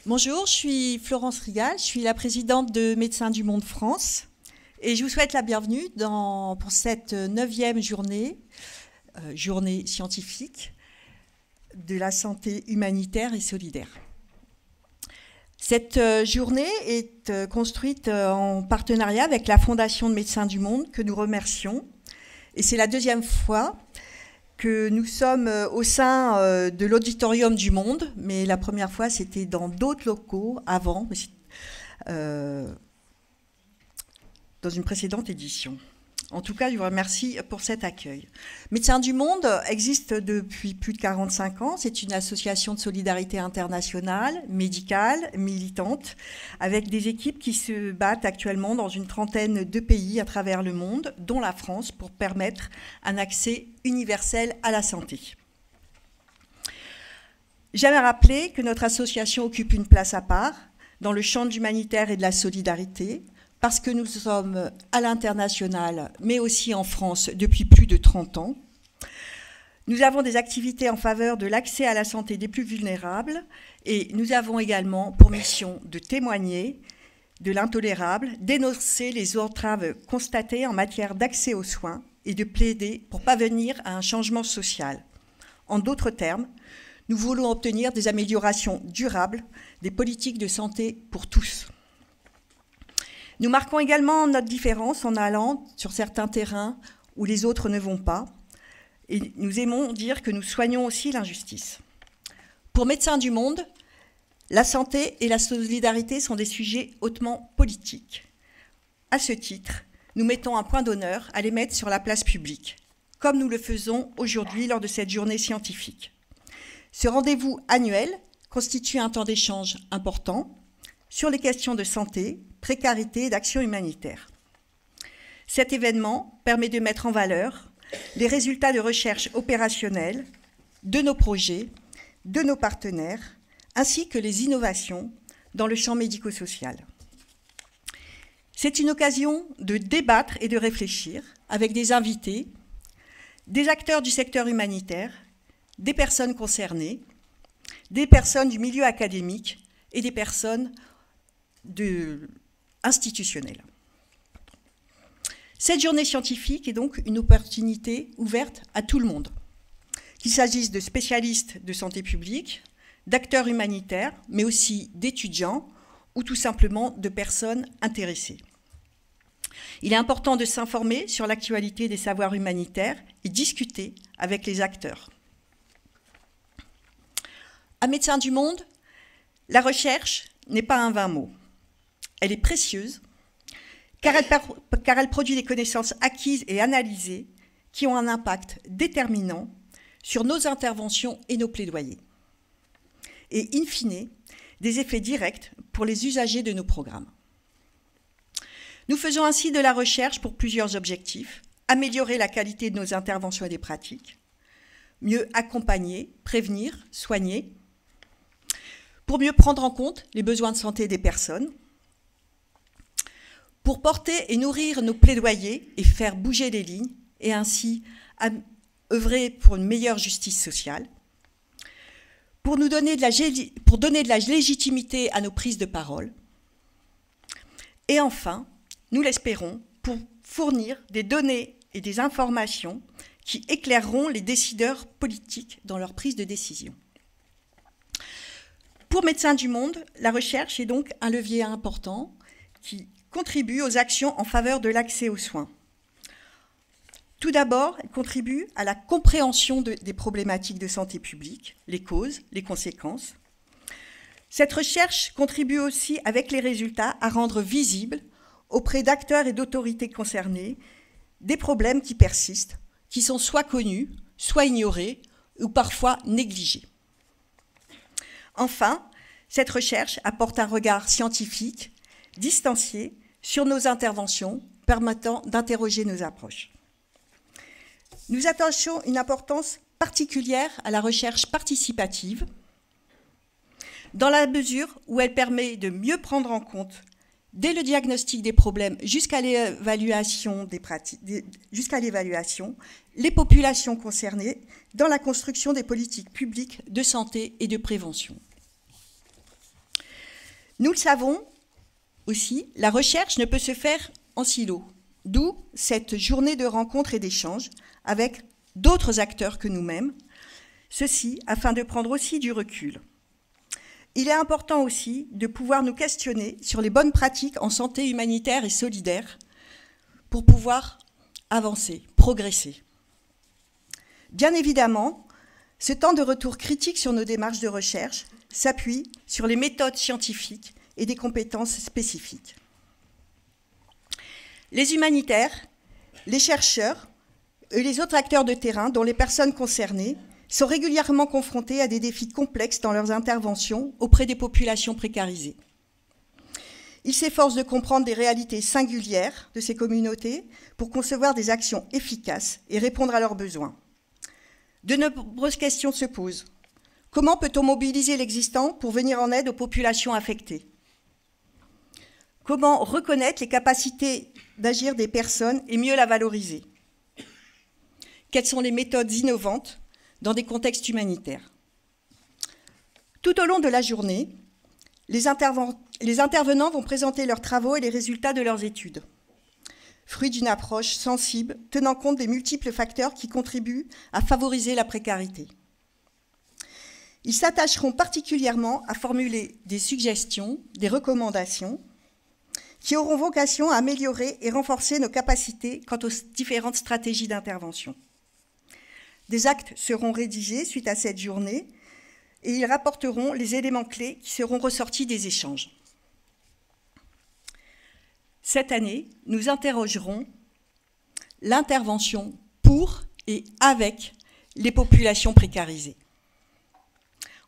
Bonjour, je suis Florence Rigal, je suis la présidente de Médecins du Monde France et je vous souhaite la bienvenue pour cette 9e journée scientifique de la santé humanitaire et solidaire. Cette journée est construite en partenariat avec la Fondation de Médecins du Monde que nous remercions et c'est la 2e fois que nous sommes au sein de l'Auditorium du Monde, mais la première fois, c'était dans d'autres locaux avant, dans une précédente édition. En tout cas, je vous remercie pour cet accueil. Médecins du Monde existe depuis plus de 45 ans. C'est une association de solidarité internationale, médicale, militante, avec des équipes qui se battent actuellement dans une trentaine de pays à travers le monde, dont la France, pour permettre un accès universel à la santé. J'aimerais rappeler que notre association occupe une place à part dans le champ de l'humanitaire et de la solidarité, parce que nous sommes à l'international, mais aussi en France depuis plus de 30 ans. Nous avons des activités en faveur de l'accès à la santé des plus vulnérables et nous avons également pour mission de témoigner de l'intolérable, dénoncer les entraves constatées en matière d'accès aux soins et de plaider pour parvenir à un changement social. En d'autres termes, nous voulons obtenir des améliorations durables des politiques de santé pour tous. Nous marquons également notre différence en allant sur certains terrains où les autres ne vont pas. Et nous aimons dire que nous soignons aussi l'injustice. Pour Médecins du Monde, la santé et la solidarité sont des sujets hautement politiques. À ce titre, nous mettons un point d'honneur à les mettre sur la place publique, comme nous le faisons aujourd'hui lors de cette journée scientifique. Ce rendez-vous annuel constitue un temps d'échange important sur les questions de santé, précarité et d'action humanitaire. Cet événement permet de mettre en valeur les résultats de recherche opérationnelle de nos projets, de nos partenaires, ainsi que les innovations dans le champ médico-social. C'est une occasion de débattre et de réfléchir avec des invités, des acteurs du secteur humanitaire, des personnes concernées, des personnes du milieu académique et des personnes institutionnelle. Cette journée scientifique est donc une opportunité ouverte à tout le monde, qu'il s'agisse de spécialistes de santé publique, d'acteurs humanitaires, mais aussi d'étudiants ou tout simplement de personnes intéressées. Il est important de s'informer sur l'actualité des savoirs humanitaires et discuter avec les acteurs. À Médecins du Monde, la recherche n'est pas un vain mot. Elle est précieuse car elle produit des connaissances acquises et analysées qui ont un impact déterminant sur nos interventions et nos plaidoyers. Et in fine, des effets directs pour les usagers de nos programmes. Nous faisons ainsi de la recherche pour plusieurs objectifs: améliorer la qualité de nos interventions et des pratiques, mieux accompagner, prévenir, soigner, pour mieux prendre en compte les besoins de santé des personnes, pour porter et nourrir nos plaidoyers et faire bouger les lignes, et ainsi œuvrer pour une meilleure justice sociale, pour donner de la légitimité à nos prises de parole, et enfin, nous l'espérons, pour fournir des données et des informations qui éclaireront les décideurs politiques dans leur prise de décision. Pour Médecins du Monde, la recherche est donc un levier important qui contribue aux actions en faveur de l'accès aux soins. Tout d'abord, elle contribue à la compréhension des problématiques de santé publique, les causes, les conséquences. Cette recherche contribue aussi, avec les résultats, à rendre visibles auprès d'acteurs et d'autorités concernées des problèmes qui persistent, qui sont soit connus, soit ignorés ou parfois négligés. Enfin, cette recherche apporte un regard scientifique, distancié, sur nos interventions, permettant d'interroger nos approches. Nous attachons une importance particulière à la recherche participative, dans la mesure où elle permet de mieux prendre en compte, dès le diagnostic des problèmes jusqu'à l'évaluation les populations concernées dans la construction des politiques publiques de santé et de prévention. Nous le savons aussi, la recherche ne peut se faire en silo, d'où cette journée de rencontres et d'échanges avec d'autres acteurs que nous-mêmes, ceci afin de prendre aussi du recul. Il est important aussi de pouvoir nous questionner sur les bonnes pratiques en santé humanitaire et solidaire pour pouvoir avancer, progresser. Bien évidemment, ce temps de retour critique sur nos démarches de recherche s'appuie sur les méthodes scientifiques et des compétences spécifiques. Les humanitaires, les chercheurs et les autres acteurs de terrain, dont les personnes concernées, sont régulièrement confrontés à des défis complexes dans leurs interventions auprès des populations précarisées. Ils s'efforcent de comprendre des réalités singulières de ces communautés pour concevoir des actions efficaces et répondre à leurs besoins. De nombreuses questions se posent. Comment peut-on mobiliser l'existant pour venir en aide aux populations affectées? Comment reconnaître les capacités d'agir des personnes et mieux la valoriser? Quelles sont les méthodes innovantes dans des contextes humanitaires? Tout au long de la journée, les intervenants vont présenter leurs travaux et les résultats de leurs études, fruit d'une approche sensible tenant compte des multiples facteurs qui contribuent à favoriser la précarité. Ils s'attacheront particulièrement à formuler des suggestions, des recommandations, qui auront vocation à améliorer et renforcer nos capacités quant aux différentes stratégies d'intervention. Des actes seront rédigés suite à cette journée et ils rapporteront les éléments clés qui seront ressortis des échanges. Cette année, nous interrogerons l'intervention pour et avec les populations précarisées,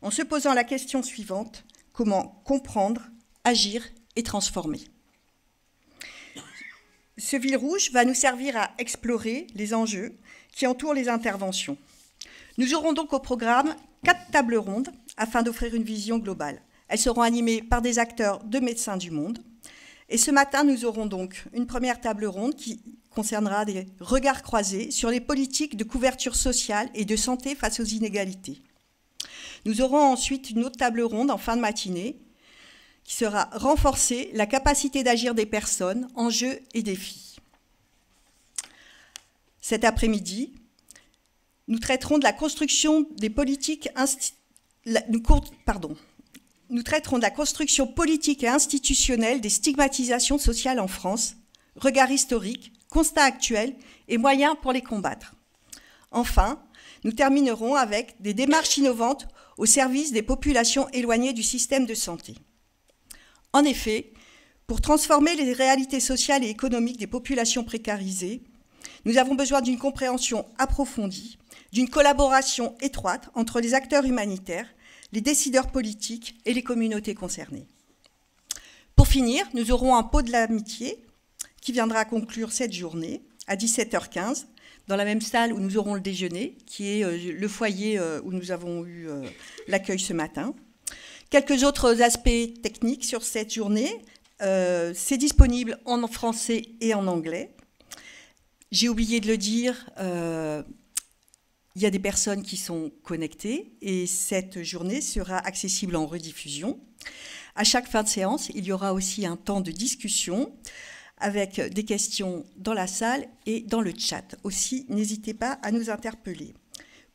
en se posant la question suivante: comment comprendre, agir et transformer? Ce fil rouge va nous servir à explorer les enjeux qui entourent les interventions. Nous aurons donc au programme 4 tables rondes afin d'offrir une vision globale. Elles seront animées par des acteurs de Médecins du Monde. Et ce matin, nous aurons donc une première table ronde qui concernera des regards croisés sur les politiques de couverture sociale et de santé face aux inégalités. Nous aurons ensuite une autre table ronde en fin de matinée qui sera renforcer la capacité d'agir des personnes, enjeux et défis. Cet après-midi, nous traiterons de la construction des politiques nous traiterons de la construction politique et institutionnelle des stigmatisations sociales en France, regard historique, constat actuel et moyens pour les combattre. Enfin, nous terminerons avec des démarches innovantes au service des populations éloignées du système de santé. En effet, pour transformer les réalités sociales et économiques des populations précarisées, nous avons besoin d'une compréhension approfondie, d'une collaboration étroite entre les acteurs humanitaires, les décideurs politiques et les communautés concernées. Pour finir, nous aurons un pot de l'amitié qui viendra conclure cette journée à 17h15, dans la même salle où nous aurons le déjeuner, qui est le foyer où nous avons eu l'accueil ce matin. Quelques autres aspects techniques sur cette journée. C'est disponible en français et en anglais. J'ai oublié de le dire, il y a des personnes qui sont connectées et cette journée sera accessible en rediffusion. À chaque fin de séance, il y aura aussi un temps de discussion avec des questions dans la salle et dans le chat. Aussi, n'hésitez pas à nous interpeller.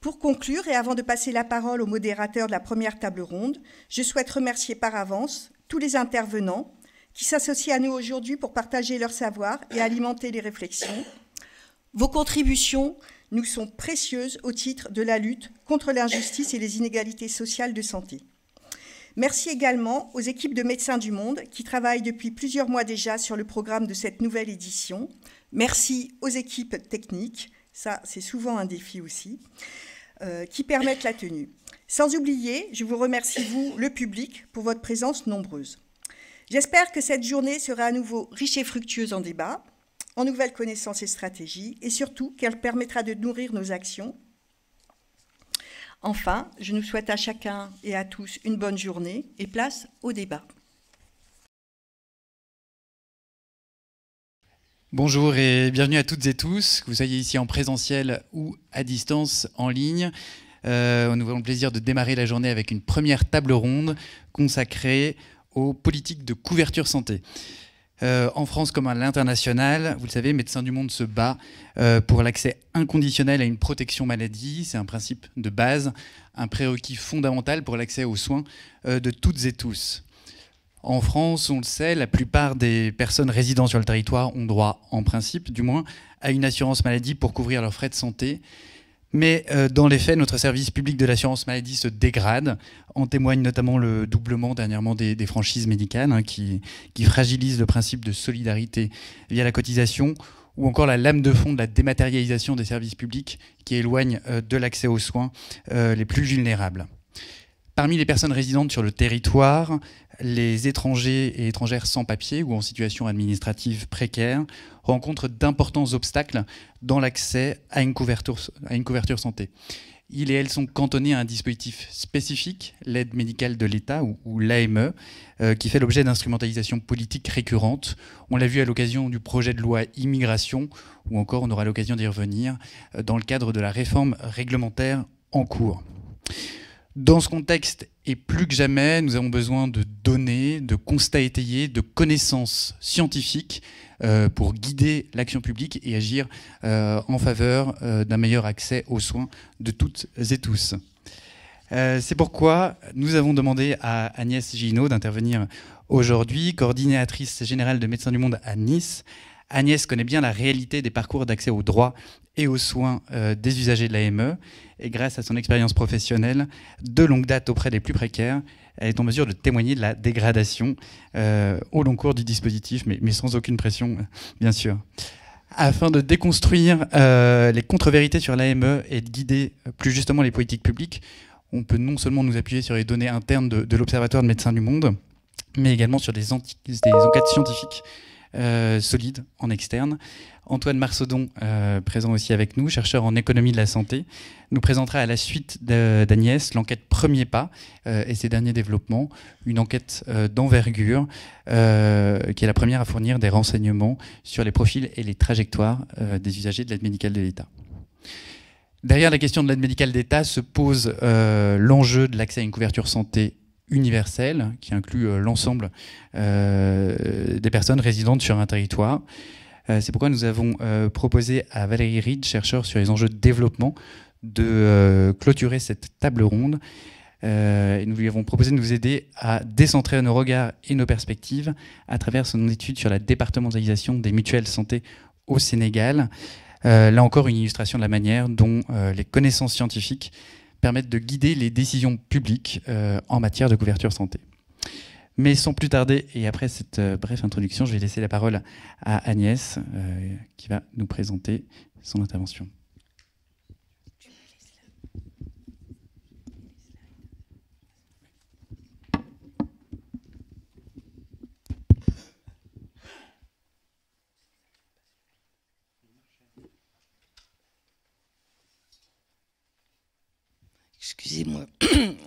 Pour conclure, et avant de passer la parole au modérateur de la première table ronde, je souhaite remercier par avance tous les intervenants qui s'associent à nous aujourd'hui pour partager leur savoir et alimenter les réflexions. Vos contributions nous sont précieuses au titre de la lutte contre l'injustice et les inégalités sociales de santé. Merci également aux équipes de Médecins du Monde qui travaillent depuis plusieurs mois déjà sur le programme de cette nouvelle édition. Merci aux équipes techniques, ça c'est souvent un défi aussi, qui permettent la tenue. Sans oublier, je vous remercie, vous, le public, pour votre présence nombreuse. J'espère que cette journée sera à nouveau riche et fructueuse en débats, en nouvelles connaissances et stratégies, et surtout qu'elle permettra de nourrir nos actions. Enfin, je nous souhaite à chacun et à tous une bonne journée et place au débat. Bonjour et bienvenue à toutes et tous, que vous soyez ici en présentiel ou à distance en ligne. Nous avons le plaisir de démarrer la journée avec une première table ronde consacrée aux politiques de couverture santé. En France comme à l'international, vous le savez, Médecins du Monde se bat pour l'accès inconditionnel à une protection maladie. C'est un principe de base, un prérequis fondamental pour l'accès aux soins de toutes et tous. En France, on le sait, la plupart des personnes résidant sur le territoire ont droit, en principe du moins, à une assurance maladie pour couvrir leurs frais de santé. Mais dans les faits, notre service public de l'assurance maladie se dégrade. En témoigne notamment le doublement dernièrement des franchises médicales qui fragilisent le principe de solidarité via la cotisation, ou encore la lame de fond de la dématérialisation des services publics qui éloigne de l'accès aux soins les plus vulnérables. Parmi les personnes résidentes sur le territoire, les étrangers et étrangères sans papier ou en situation administrative précaire rencontrent d'importants obstacles dans l'accès à une couverture santé. Ils et elles sont cantonnés à un dispositif spécifique, l'aide médicale de l'État ou l'AME, qui fait l'objet d'instrumentalisation politique récurrente. On l'a vu à l'occasion du projet de loi immigration, ou encore on aura l'occasion d'y revenir dans le cadre de la réforme réglementaire en cours. Dans ce contexte, et plus que jamais, nous avons besoin de données, de constats étayés, de connaissances scientifiques pour guider l'action publique et agir en faveur d'un meilleur accès aux soins de toutes et tous. C'est pourquoi nous avons demandé à Agnès Giraud d'intervenir aujourd'hui, coordinatrice générale de Médecins du Monde à Nice. Agnès connaît bien la réalité des parcours d'accès aux droits et aux soins des usagers de l'AME. Et grâce à son expérience professionnelle de longue date auprès des plus précaires, elle est en mesure de témoigner de la dégradation au long cours du dispositif, mais sans aucune pression, bien sûr. Afin de déconstruire les contre-vérités sur l'AME et de guider plus justement les politiques publiques, on peut non seulement nous appuyer sur les données internes de l'Observatoire de Médecins du Monde, mais également sur des enquêtes scientifiques solides en externe. Antoine Marsaudon, présent aussi avec nous, chercheur en économie de la santé, nous présentera à la suite d'Agnès l'enquête Premier Pas et ses derniers développements, une enquête d'envergure qui est la première à fournir des renseignements sur les profils et les trajectoires des usagers de l'aide médicale de l'État. Derrière la question de l'aide médicale d'État se pose l'enjeu de l'accès à une couverture santé universelle qui inclut l'ensemble des personnes résidentes sur un territoire. C'est pourquoi nous avons proposé à Valérie Reed, chercheur sur les enjeux de développement, de clôturer cette table ronde. Et nous lui avons proposé de nous aider à décentrer nos regards et nos perspectives à travers son étude sur la départementalisation des mutuelles santé au Sénégal. Là encore, une illustration de la manière dont les connaissances scientifiques permettent de guider les décisions publiques en matière de couverture santé. Mais sans plus tarder, et après cette brève introduction, je vais laisser la parole à Agnès, qui va nous présenter son intervention. Excusez-moi.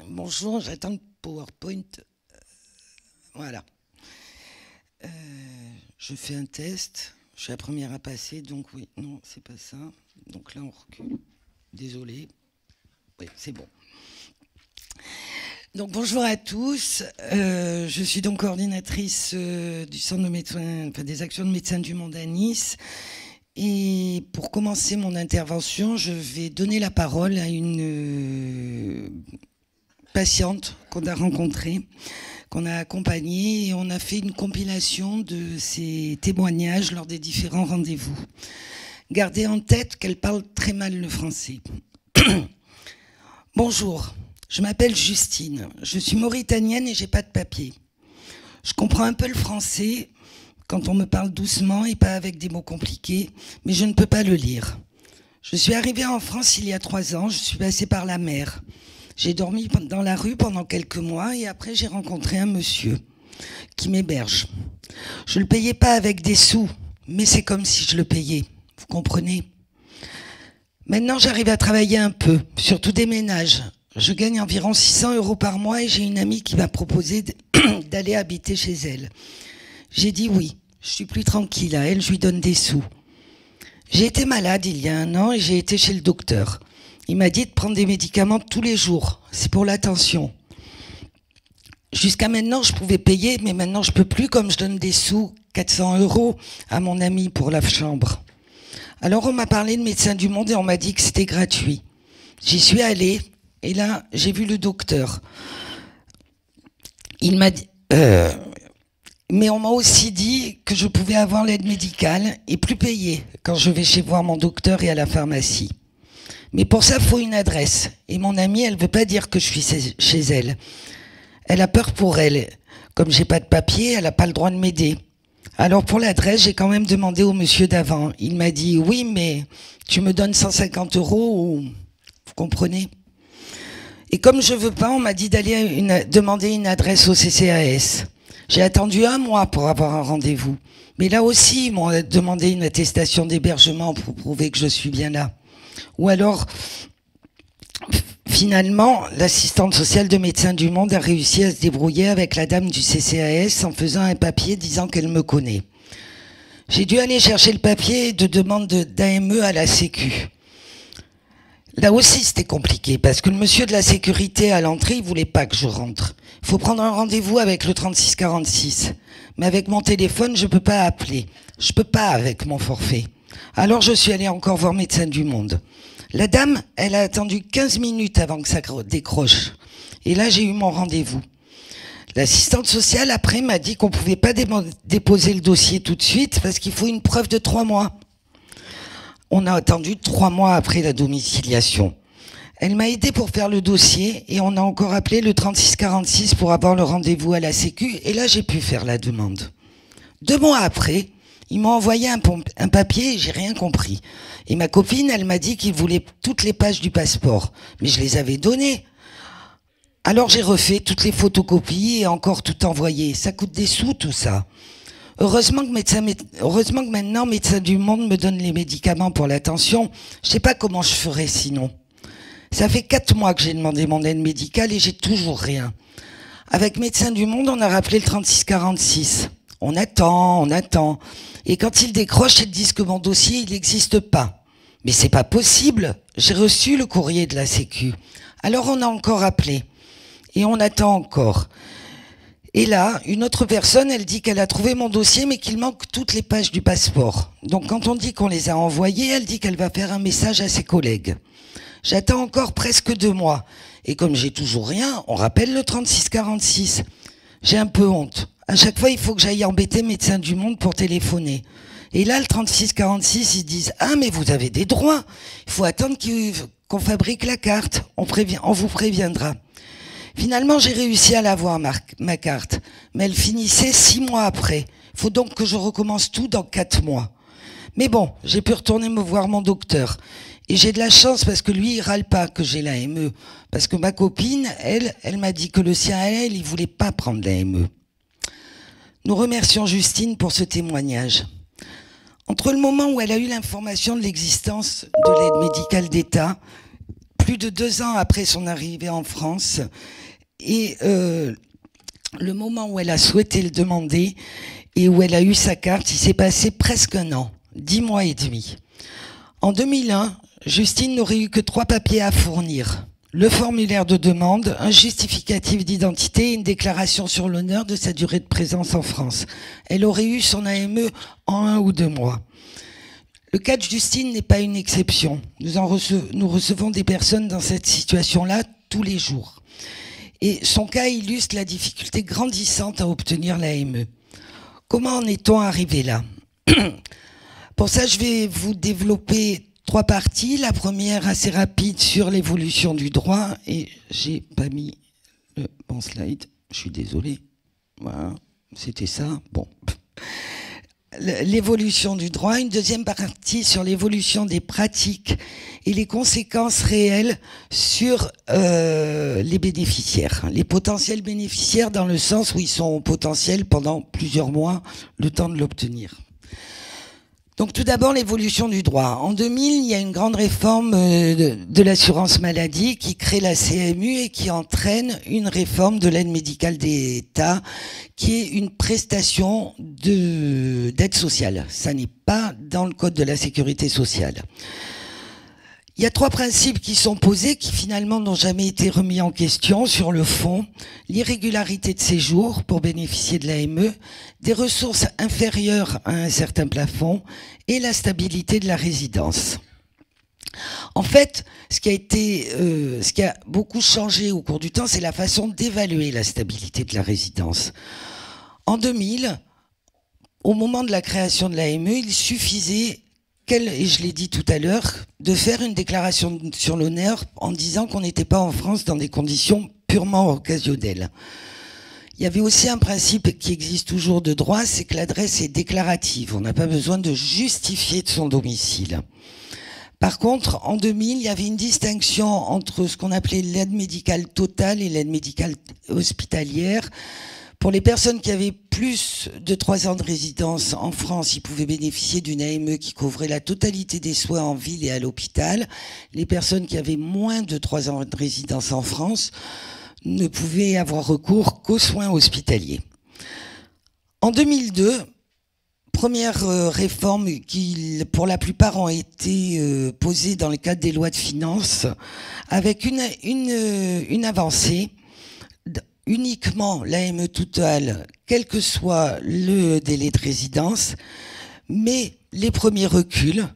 Bonjour, j'attends le PowerPoint. Voilà. Je fais un test. Je suis la première à passer, donc oui, non, c'est pas ça. Donc là, on recule. Désolé. Oui, c'est bon. Donc bonjour à tous. Je suis donc coordinatrice du centre de médecins, enfin, des actions de Médecins du Monde à Nice. Et pour commencer mon intervention, je vais donner la parole à une patiente qu'on a rencontrée, qu'on a accompagnée, et on a fait une compilation de ses témoignages lors des différents rendez-vous. Gardez en tête qu'elle parle très mal le français. Bonjour, je m'appelle Justine, je suis mauritanienne et j'ai pas de papier. Je comprends un peu le français quand on me parle doucement et pas avec des mots compliqués, mais je ne peux pas le lire. Je suis arrivée en France il y a 3 ans, je suis passée par la mer. J'ai dormi dans la rue pendant quelques mois et après j'ai rencontré un monsieur qui m'héberge. Je ne le payais pas avec des sous, mais c'est comme si je le payais, vous comprenez ? Maintenant j'arrive à travailler un peu, surtout des ménages. Je gagne environ 600 € par mois et j'ai une amie qui m'a proposé d'aller habiter chez elle. J'ai dit oui, je suis plus tranquille à elle, je lui donne des sous. J'ai été malade il y a 1 an et j'ai été chez le docteur. Il m'a dit de prendre des médicaments tous les jours, c'est pour la tension. Jusqu'à maintenant, je pouvais payer, mais maintenant, je peux plus, comme je donne des sous, 400 € à mon ami pour la chambre. Alors, on m'a parlé de Médecins du Monde et on m'a dit que c'était gratuit. J'y suis allée, et là, j'ai vu le docteur. Il m'a dit... mais on m'a aussi dit que je pouvais avoir l'aide médicale et plus payer quand je vais chez voir mon docteur et à la pharmacie. Mais pour ça, il faut une adresse. Et mon amie, elle veut pas dire que je suis chez elle. Elle a peur pour elle. Comme j'ai pas de papier, elle n'a pas le droit de m'aider. Alors pour l'adresse, j'ai quand même demandé au monsieur d'avant. Il m'a dit, oui, mais tu me donnes 150 € ou... Vous comprenez? Et comme je veux pas, on m'a dit d'aller demander une adresse au CCAS. J'ai attendu 1 mois pour avoir un rendez-vous. Mais là aussi, ils m'ont demandé une attestation d'hébergement pour prouver que je suis bien là. Ou alors, finalement, l'assistante sociale de Médecins du Monde a réussi à se débrouiller avec la dame du CCAS en faisant un papier disant qu'elle me connaît. J'ai dû aller chercher le papier de demande d'AME à la Sécu. Là aussi, c'était compliqué, parce que le monsieur de la sécurité à l'entrée, il voulait pas que je rentre. Il faut prendre un rendez-vous avec le 3646. Mais avec mon téléphone, je peux pas appeler. Je peux pas avec mon forfait. Alors je suis allée encore voir Médecins du Monde. La dame, elle a attendu 15 minutes avant que ça décroche. Et là, j'ai eu mon rendez-vous. L'assistante sociale, après, m'a dit qu'on pouvait pas déposer le dossier tout de suite, parce qu'il faut une preuve de 3 mois. On a attendu 3 mois après la domiciliation. Elle m'a aidé pour faire le dossier et on a encore appelé le 3646 pour avoir le rendez-vous à la Sécu et là j'ai pu faire la demande. 2 mois après, ils m'ont envoyé un papier et j'ai rien compris. Et ma copine, elle m'a dit qu'ils voulaient toutes les pages du passeport. Mais je les avais données. Alors j'ai refait toutes les photocopies et encore tout envoyé. Ça coûte des sous tout ça. Heureusement que maintenant Médecins du Monde me donne les médicaments pour la tension. Je sais pas comment je ferais sinon. Ça fait 4 mois que j'ai demandé mon aide médicale et j'ai toujours rien. Avec Médecins du Monde, on a rappelé le 3646. On attend. Et quand ils décrochent, ils disent que mon dossier, il n'existe pas. Mais c'est pas possible. J'ai reçu le courrier de la Sécu. Alors on a encore appelé. Et on attend encore. Et là, une autre personne, elle dit qu'elle a trouvé mon dossier, mais qu'il manque toutes les pages du passeport. Donc quand on dit qu'on les a envoyées, elle dit qu'elle va faire un message à ses collègues. J'attends encore presque 2 mois. Et comme j'ai toujours rien, on rappelle le 3646. J'ai un peu honte. À chaque fois, il faut que j'aille embêter Médecins du Monde pour téléphoner. Et là, le 3646, ils disent « Ah, mais vous avez des droits. Il faut attendre qu'on fabrique la carte. On vous préviendra. » Finalement, j'ai réussi à l'avoir, ma carte. Mais elle finissait 6 mois après. Il faut donc que je recommence tout dans 4 mois. Mais bon, j'ai pu retourner me voir mon docteur. Et j'ai de la chance parce que lui, il râle pas que j'ai l'AME. Parce que ma copine, elle m'a dit que le sien à elle, il voulait pas prendre l'AME. Nous remercions Justine pour ce témoignage. Entre le moment où elle a eu l'information de l'existence de l'aide médicale d'État, plus de 2 ans après son arrivée en France, et le moment où elle a souhaité le demander et où elle a eu sa carte, il s'est passé presque 1 an, 10 mois et demi. En 2001, Justine n'aurait eu que 3 papiers à fournir. Le formulaire de demande, un justificatif d'identité et une déclaration sur l'honneur de sa durée de présence en France. Elle aurait eu son AME en 1 ou 2 mois. Le cas de Justine n'est pas une exception. Nous recevons des personnes dans cette situation-là tous les jours. Et son cas illustre la difficulté grandissante à obtenir l'AME. Comment en est-on arrivé là? Pour ça, je vais vous développer 3 parties. La première, assez rapide, sur l'évolution du droit. Et j'ai pas mis le bon slide. Je suis désolé. Voilà, c'était ça. Bon. L'évolution du droit. Une deuxième partie sur l'évolution des pratiques et les conséquences réelles sur les bénéficiaires. Les potentiels bénéficiaires dans le sens où ils sont potentiels pendant plusieurs mois, le temps de l'obtenir. Donc tout d'abord, l'évolution du droit. En 2000, il y a une grande réforme de l'assurance maladie qui crée la CMU et qui entraîne une réforme de l'aide médicale d'État qui est une prestation d'aide sociale. Ça n'est pas dans le code de la sécurité sociale. Il y a 3 principes qui sont posés, qui finalement n'ont jamais été remis en question sur le fond. L'irrégularité de séjour pour bénéficier de l'AME, des ressources inférieures à un certain plafond et la stabilité de la résidence. En fait, ce qui a beaucoup changé au cours du temps, c'est la façon d'évaluer la stabilité de la résidence. En 2000, au moment de la création de l'AME, il suffisait, et je l'ai dit tout à l'heure, de faire une déclaration sur l'honneur en disant qu'on n'était pas en France dans des conditions purement occasionnelles. Il y avait aussi un principe qui existe toujours de droit, c'est que l'adresse est déclarative. On n'a pas besoin de justifier de son domicile. Par contre, en 2000, il y avait une distinction entre ce qu'on appelait l'aide médicale totale et l'aide médicale hospitalière. Pour les personnes qui avaient plus de 3 ans de résidence en France, ils pouvaient bénéficier d'une AME qui couvrait la totalité des soins en ville et à l'hôpital. Les personnes qui avaient moins de 3 ans de résidence en France ne pouvaient avoir recours qu'aux soins hospitaliers. En 2002, première réforme qui, pour la plupart, ont été posées dans le cadre des lois de finances, avec une avancée. Uniquement l'AME totale, quel que soit le délai de résidence, mais les premiers reculs,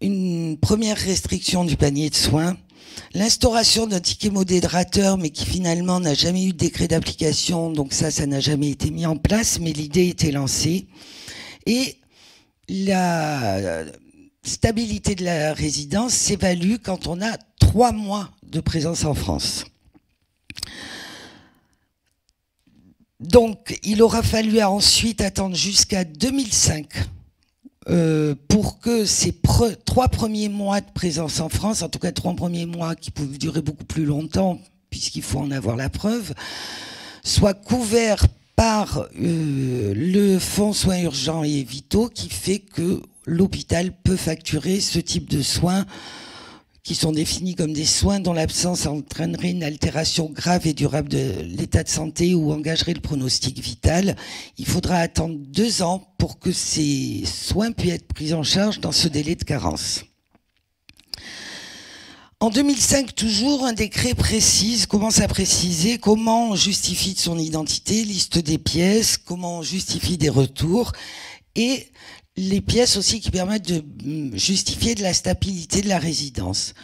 une première restriction du panier de soins, l'instauration d'un ticket modérateur, mais qui finalement n'a jamais eu de décret d'application, donc ça n'a jamais été mis en place, mais l'idée était lancée, et la stabilité de la résidence s'évalue quand on a 3 mois de présence en France. Donc, il aura fallu ensuite attendre jusqu'à 2005 pour que ces 3 premiers mois de présence en France, en tout cas 3 premiers mois qui peuvent durer beaucoup plus longtemps, puisqu'il faut en avoir la preuve, soient couverts par le fonds soins urgents et vitaux, qui fait que l'hôpital peut facturer ce type de soins qui sont définis comme des soins dont l'absence entraînerait une altération grave et durable de l'état de santé ou engagerait le pronostic vital. Il faudra attendre 2 ans pour que ces soins puissent être pris en charge dans ce délai de carence. En 2005, toujours, un décret commence à préciser comment on justifie de son identité, liste des pièces, comment on justifie des retours, et les pièces aussi qui permettent de justifier de la stabilité de la résidence.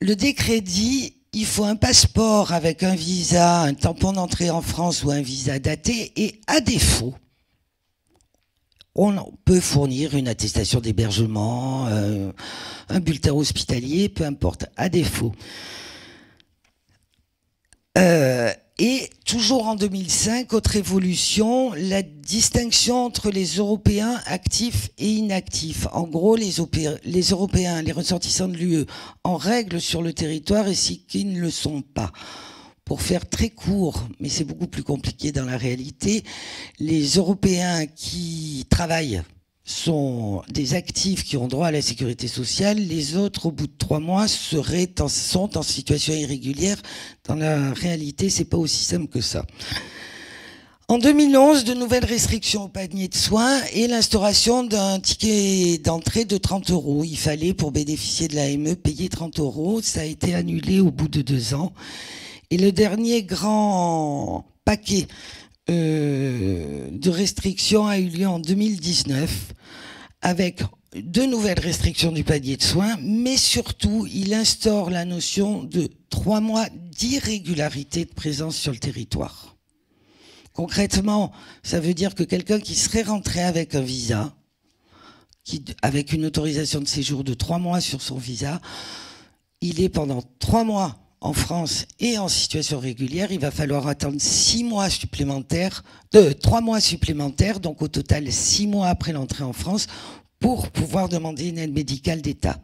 Le décret dit il faut un passeport avec un visa, un tampon d'entrée en France ou un visa daté, et à défaut, on peut fournir une attestation d'hébergement, un bulletin hospitalier, peu importe, à défaut. Et toujours en 2005, autre évolution, la distinction entre les Européens actifs et inactifs. En gros, les Européens, les ressortissants de l'UE, en règle sur le territoire et ceux qui ne le sont pas. Pour faire très court, mais c'est beaucoup plus compliqué dans la réalité, les Européens qui travaillent sont des actifs qui ont droit à la sécurité sociale, les autres, au bout de 3 mois, sont en situation irrégulière. Dans la réalité, c'est pas aussi simple que ça. En 2011, de nouvelles restrictions au panier de soins et l'instauration d'un ticket d'entrée de 30 €. Il fallait, pour bénéficier de l'AME, payer 30 €. Ça a été annulé au bout de 2 ans. Et le dernier grand paquet de restrictions a eu lieu en 2019 avec 2 nouvelles restrictions du panier de soins, mais surtout il instaure la notion de 3 mois d'irrégularité de présence sur le territoire. Concrètement, ça veut dire que quelqu'un qui serait rentré avec un visa, avec une autorisation de séjour de 3 mois sur son visa, il est pendant 3 mois en France et en situation régulière, il va falloir attendre 3 mois supplémentaires, donc au total 6 mois après l'entrée en France, pour pouvoir demander une aide médicale d'État.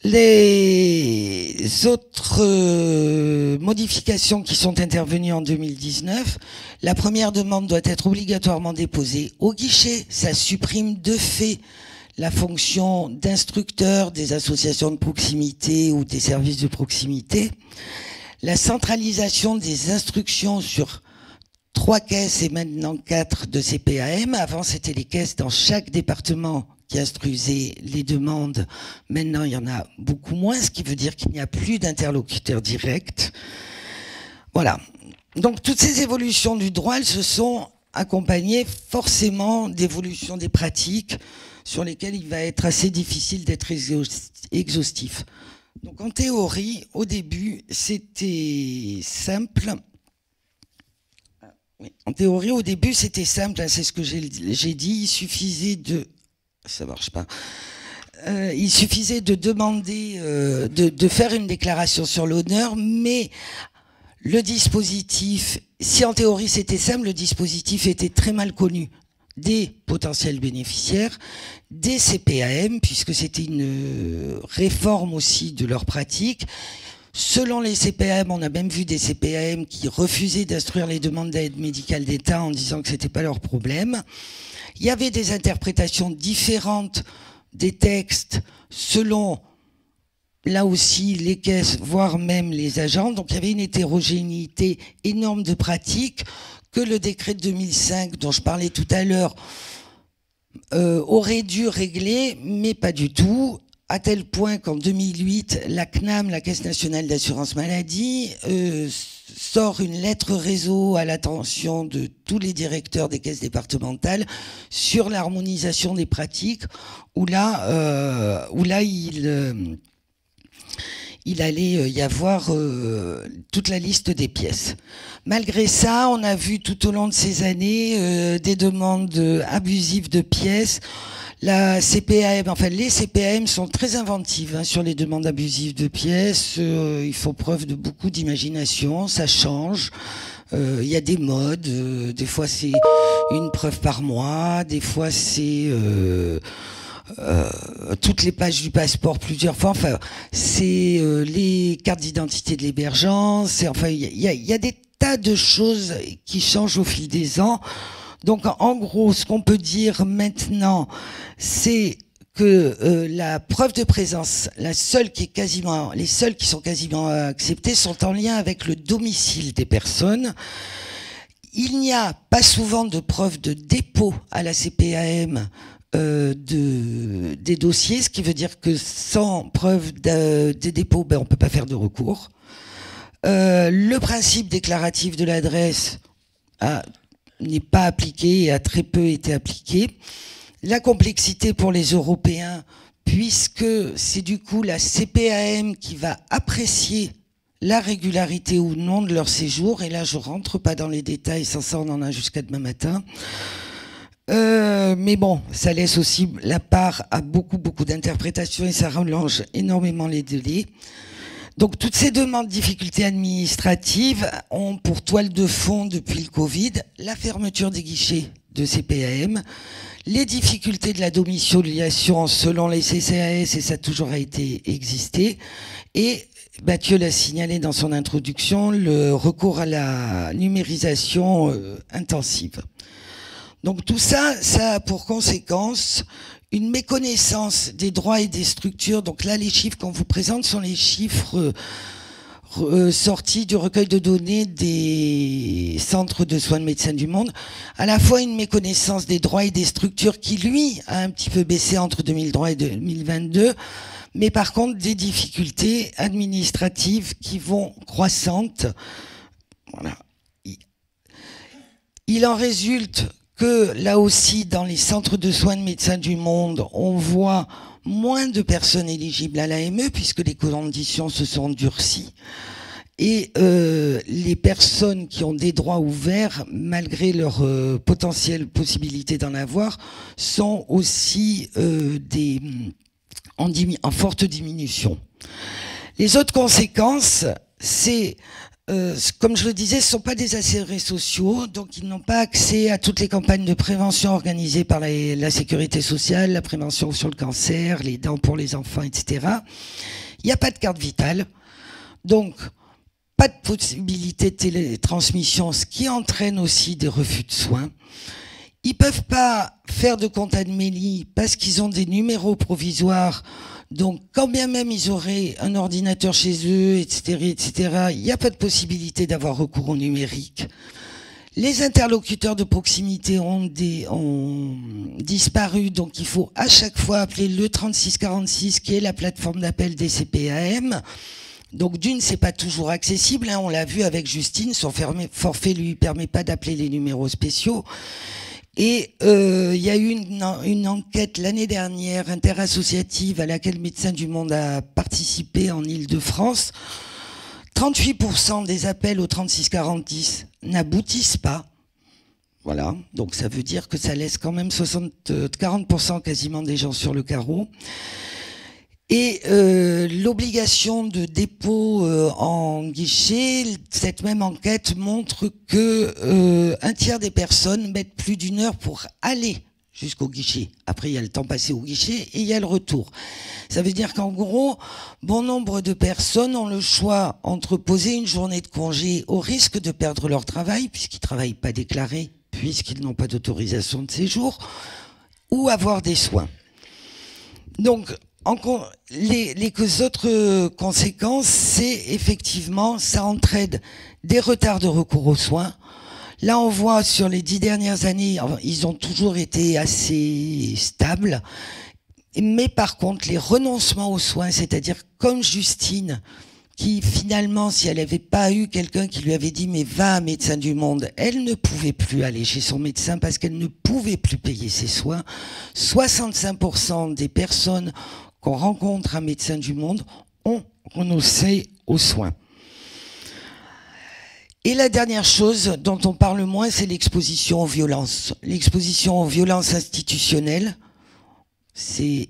Les autres modifications qui sont intervenues en 2019, la première demande doit être obligatoirement déposée au guichet. Ça supprime de fait la fonction d'instructeur des associations de proximité ou des services de proximité, la centralisation des instructions sur 3 caisses et maintenant 4 de CPAM. Avant, c'était les caisses dans chaque département qui instruisaient les demandes. Maintenant, il y en a beaucoup moins, ce qui veut dire qu'il n'y a plus d'interlocuteurs directs. Voilà. Donc, toutes ces évolutions du droit, elles se sont accompagnées forcément d'évolutions des pratiques sur lesquelles il va être assez difficile d'être exhaustif. Donc, en théorie, au début, c'était simple. Oui. En théorie, au début, c'était simple, hein, c'est ce que j'ai dit, il suffisait de... Ça marche pas. Il suffisait de demander, de faire une déclaration sur l'honneur, mais le dispositif, si en théorie c'était simple, le dispositif était très mal connu des potentiels bénéficiaires, des CPAM, puisque c'était une réforme aussi de leur pratique. Selon les CPAM, on a même vu des CPAM qui refusaient d'instruire les demandes d'aide médicale d'État en disant que c'était pas leur problème. Il y avait des interprétations différentes des textes selon, là aussi, les caisses, voire même les agents. Donc il y avait une hétérogénéité énorme de pratiques que le décret de 2005, dont je parlais tout à l'heure, aurait dû régler, mais pas du tout. À tel point qu'en 2008, la CNAM, la Caisse nationale d'assurance maladie, sort une lettre réseau à l'attention de tous les directeurs des caisses départementales sur l'harmonisation des pratiques, où là il allait y avoir toute la liste des pièces. Malgré ça, on a vu tout au long de ces années des demandes abusives de pièces. La CPAM, enfin les CPAM sont très inventives hein, sur les demandes abusives de pièces. Ils font preuve de beaucoup d'imagination, ça change. Il y a des modes. Des fois c'est une preuve par mois, des fois c'est toutes les pages du passeport plusieurs fois. Enfin, c'est les cartes d'identité de l'hébergeant. Enfin, il y a des tas de choses qui changent au fil des ans. Donc, en gros, ce qu'on peut dire maintenant, c'est que la preuve de présence, les seules qui sont quasiment acceptées, sont en lien avec le domicile des personnes. Il n'y a pas souvent de preuve de dépôt à la CPAM des dossiers, ce qui veut dire que sans preuve des dépôts, on peut pas faire de recours. Le principe déclaratif de l'adresse n'est pas appliqué et a très peu été appliqué. La complexité pour les Européens, puisque c'est du coup la CPAM qui va apprécier la régularité ou non de leur séjour, et là je rentre pas dans les détails, sans ça on en a jusqu'à demain matin. Mais bon, ça laisse aussi la part à beaucoup d'interprétations et ça rallonge énormément les délais. Donc toutes ces demandes de difficultés administratives ont pour toile de fond depuis le Covid la fermeture des guichets de CPAM, les difficultés de la domiciliation selon les CCAS, et ça a toujours été existé, et Mathieu l'a signalé dans son introduction, le recours à la numérisation intensive. Donc tout ça, ça a pour conséquence une méconnaissance des droits et des structures. Donc là, les chiffres qu'on vous présente sont les chiffres sortis du recueil de données des centres de soins de médecins du monde. À la fois une méconnaissance des droits et des structures qui, lui, a un petit peu baissé entre 2003 et 2022, mais par contre des difficultés administratives qui vont croissantes. Voilà. Il en résulte que là aussi, dans les centres de soins de médecins du monde, on voit moins de personnes éligibles à l'AME puisque les conditions se sont durcies. Et les personnes qui ont des droits ouverts, malgré leur potentielle possibilité d'en avoir, sont aussi en forte diminution. Les autres conséquences, c'est... comme je le disais, ce ne sont pas des assurés sociaux, donc ils n'ont pas accès à toutes les campagnes de prévention organisées par la sécurité sociale, la prévention sur le cancer, les dents pour les enfants, etc. Il n'y a pas de carte vitale, donc pas de possibilité de télétransmission, ce qui entraîne aussi des refus de soins. Ils ne peuvent pas faire de compte Admélie parce qu'ils ont des numéros provisoires. Donc, quand bien même ils auraient un ordinateur chez eux, etc., il n'y a pas de possibilité d'avoir recours au numérique. Les interlocuteurs de proximité ont disparu, donc il faut à chaque fois appeler le 3646, qui est la plateforme d'appel des CPAM. Donc d'une, c'est pas toujours accessible, hein, on l'a vu avec Justine, son forfait lui permet pas d'appeler les numéros spéciaux. Et il y a eu une enquête l'année dernière interassociative à laquelle Médecins du Monde a participé en Île-de-France. 38% des appels au 3640 n'aboutissent pas. Voilà, donc ça veut dire que ça laisse quand même 40% quasiment des gens sur le carreau. Et l'obligation de dépôt en guichet, cette même enquête montre que un tiers des personnes mettent plus d'1 heure pour aller jusqu'au guichet. Après, il y a le temps passé au guichet et il y a le retour. Ça veut dire qu'en gros, bon nombre de personnes ont le choix entre poser une journée de congé au risque de perdre leur travail, puisqu'ils ne travaillent pas déclarés, puisqu'ils n'ont pas d'autorisation de séjour, ou avoir des soins. Donc, les autres conséquences, c'est effectivement, ça entraîne des retards de recours aux soins. Là, on voit sur les 10 dernières années, ils ont toujours été assez stables. Mais par contre, les renoncements aux soins, c'est-à-dire comme Justine, qui finalement, si elle n'avait pas eu quelqu'un qui lui avait dit « mais va à Médecins du Monde », elle ne pouvait plus aller chez son médecin parce qu'elle ne pouvait plus payer ses soins. 65% des personnes qu'on rencontre à Médecins du Monde ont renoncé aux soins. Et la dernière chose dont on parle moins, c'est l'exposition aux violences. L'exposition aux violences institutionnelles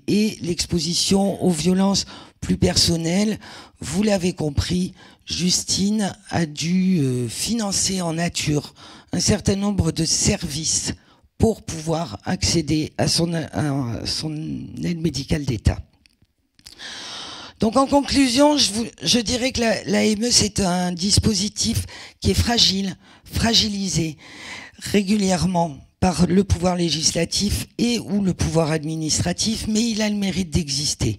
et l'exposition aux violences plus personnelles. Vous l'avez compris, Justine a dû financer en nature un certain nombre de services pour pouvoir accéder à son aide médicale d'État. Donc en conclusion, je dirais que l'AME, c'est un dispositif qui est fragile, fragilisé régulièrement par le pouvoir législatif et ou le pouvoir administratif, mais il a le mérite d'exister.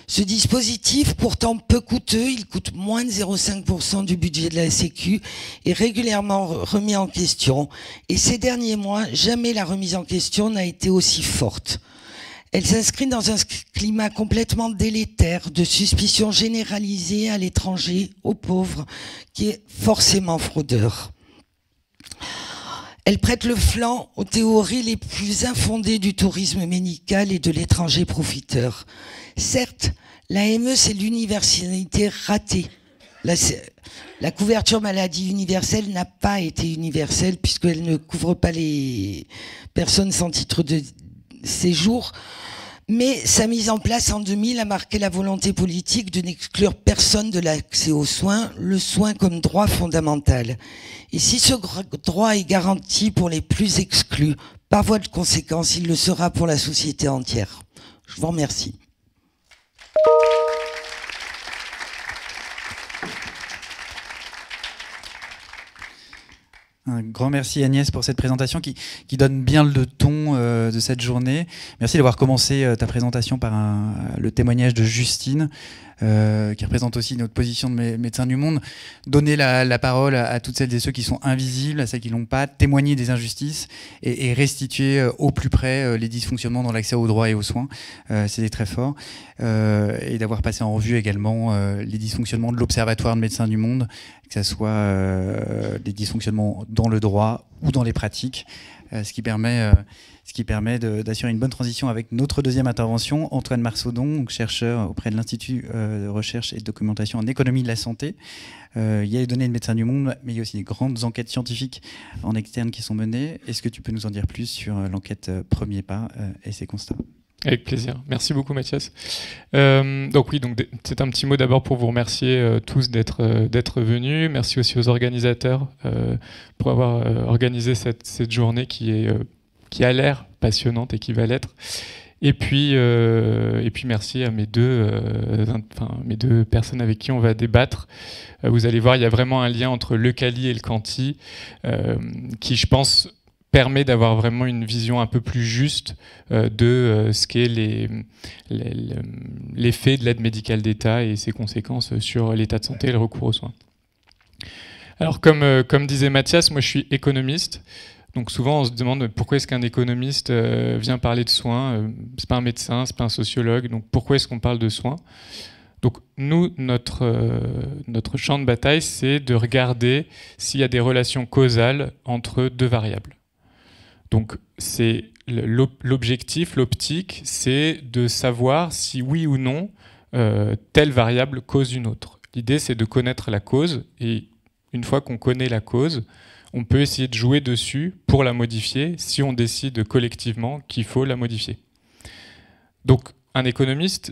Ce dispositif, pourtant peu coûteux, il coûte moins de 0,5% du budget de la Sécu, est régulièrement remis en question. Et ces derniers mois, jamais la remise en question n'a été aussi forte. Elle s'inscrit dans un climat complètement délétère de suspicion généralisée à l'étranger, aux pauvres, qui est forcément fraudeur. Elle prête le flanc aux théories les plus infondées du tourisme médical et de l'étranger profiteur. Certes, l'AME, c'est l'universalité ratée. La couverture maladie universelle n'a pas été universelle puisqu'elle ne couvre pas les personnes sans titre de séjour. Mais sa mise en place en 2000 a marqué la volonté politique de n'exclure personne de l'accès aux soins, le soin comme droit fondamental. Et si ce droit est garanti pour les plus exclus, par voie de conséquence, il le sera pour la société entière. Je vous remercie. Un grand merci Agnès pour cette présentation qui donne bien le ton de cette journée. Merci d'avoir commencé ta présentation par le témoignage de Justine, qui représente aussi notre position de Médecins du Monde. Donner la parole à toutes celles et ceux qui sont invisibles, à celles qui l'ont pas, témoigner des injustices et restituer au plus près les dysfonctionnements dans l'accès aux droits et aux soins. C'était très fort. Et d'avoir passé en revue également les dysfonctionnements de l'Observatoire de Médecins du Monde, que ce soit des dysfonctionnements dans le droit ou dans les pratiques, ce qui permet d'assurer une bonne transition avec notre deuxième intervention, Antoine Marsaudon, chercheur auprès de l'Institut de recherche et de documentation en économie de la santé. Il y a les données de Médecins du Monde, mais il y a aussi des grandes enquêtes scientifiques en externe qui sont menées. Est-ce que tu peux nous en dire plus sur l'enquête Premier Pas et ses constats ? Avec plaisir. Merci beaucoup Mathias. Donc c'est un petit mot d'abord pour vous remercier tous d'être venus. Merci aussi aux organisateurs pour avoir organisé cette journée qui a l'air passionnante et qui va l'être. Et puis merci à mes deux personnes avec qui on va débattre. Vous allez voir, il y a vraiment un lien entre le Cali et le Canti qui, je pense, permet d'avoir vraiment une vision un peu plus juste de ce qu'est l'effet de l'aide médicale d'État et ses conséquences sur l'état de santé et le recours aux soins. Alors, comme disait Mathias, moi je suis économiste. Donc souvent on se demande pourquoi est-ce qu'un économiste vient parler de soins. C'est pas un médecin, c'est pas un sociologue. Donc pourquoi est-ce qu'on parle de soins? Donc nous, notre champ de bataille, c'est de regarder s'il y a des relations causales entre deux variables. Donc c'est l'objectif, l'optique, c'est de savoir si oui ou non telle variable cause une autre. L'idée, c'est de connaître la cause, et une fois qu'on connaît la cause, on peut essayer de jouer dessus pour la modifier si on décide collectivement qu'il faut la modifier. Donc un économiste,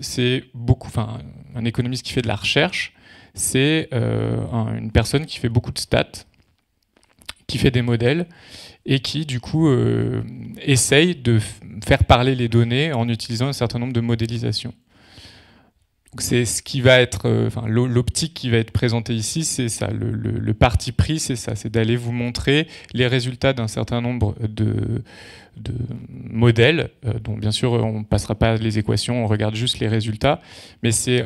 un économiste qui fait de la recherche, c'est une personne qui fait beaucoup de stats, qui fait des modèles et qui du coup essaye de faire parler les données en utilisant un certain nombre de modélisations. Donc c'est ce qui va être, l'optique qui va être présentée ici, c'est ça. Le parti pris, c'est ça, c'est d'aller vous montrer les résultats d'un certain nombre de modèles, dont bien sûr on ne passera pas les équations, on regarde juste les résultats, mais c'est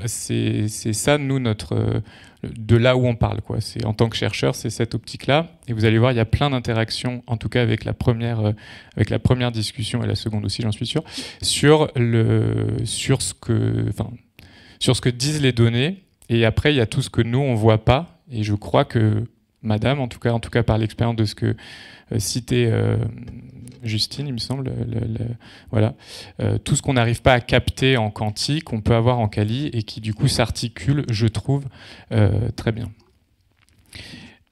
ça, nous, de là où on parle, quoi. En tant que chercheur, c'est cette optique-là, et vous allez voir, il y a plein d'interactions, en tout cas avec la première discussion, et la seconde aussi, j'en suis sûr, sur ce que disent les données, et après il y a tout ce que nous on voit pas, et je crois que Madame, en tout cas par l'expérience de ce que citait Justine, il me semble, voilà, tout ce qu'on n'arrive pas à capter en quantique, on peut avoir en quali, et qui du coup s'articule, je trouve, très bien.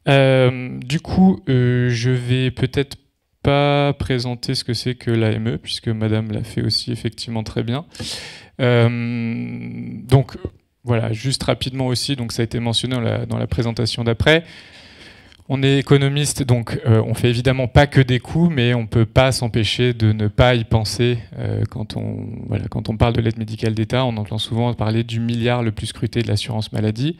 Du coup, je vais peut-être pas présenter ce que c'est que l'AME, puisque Madame l'a fait aussi effectivement très bien. Donc voilà, juste rapidement aussi, donc ça a été mentionné dans la présentation d'après. On est économiste, donc on fait évidemment pas que des coûts, mais on peut pas s'empêcher de ne pas y penser quand on parle de l'aide médicale d'État. On entend souvent parler du milliard le plus scruté de l'assurance maladie.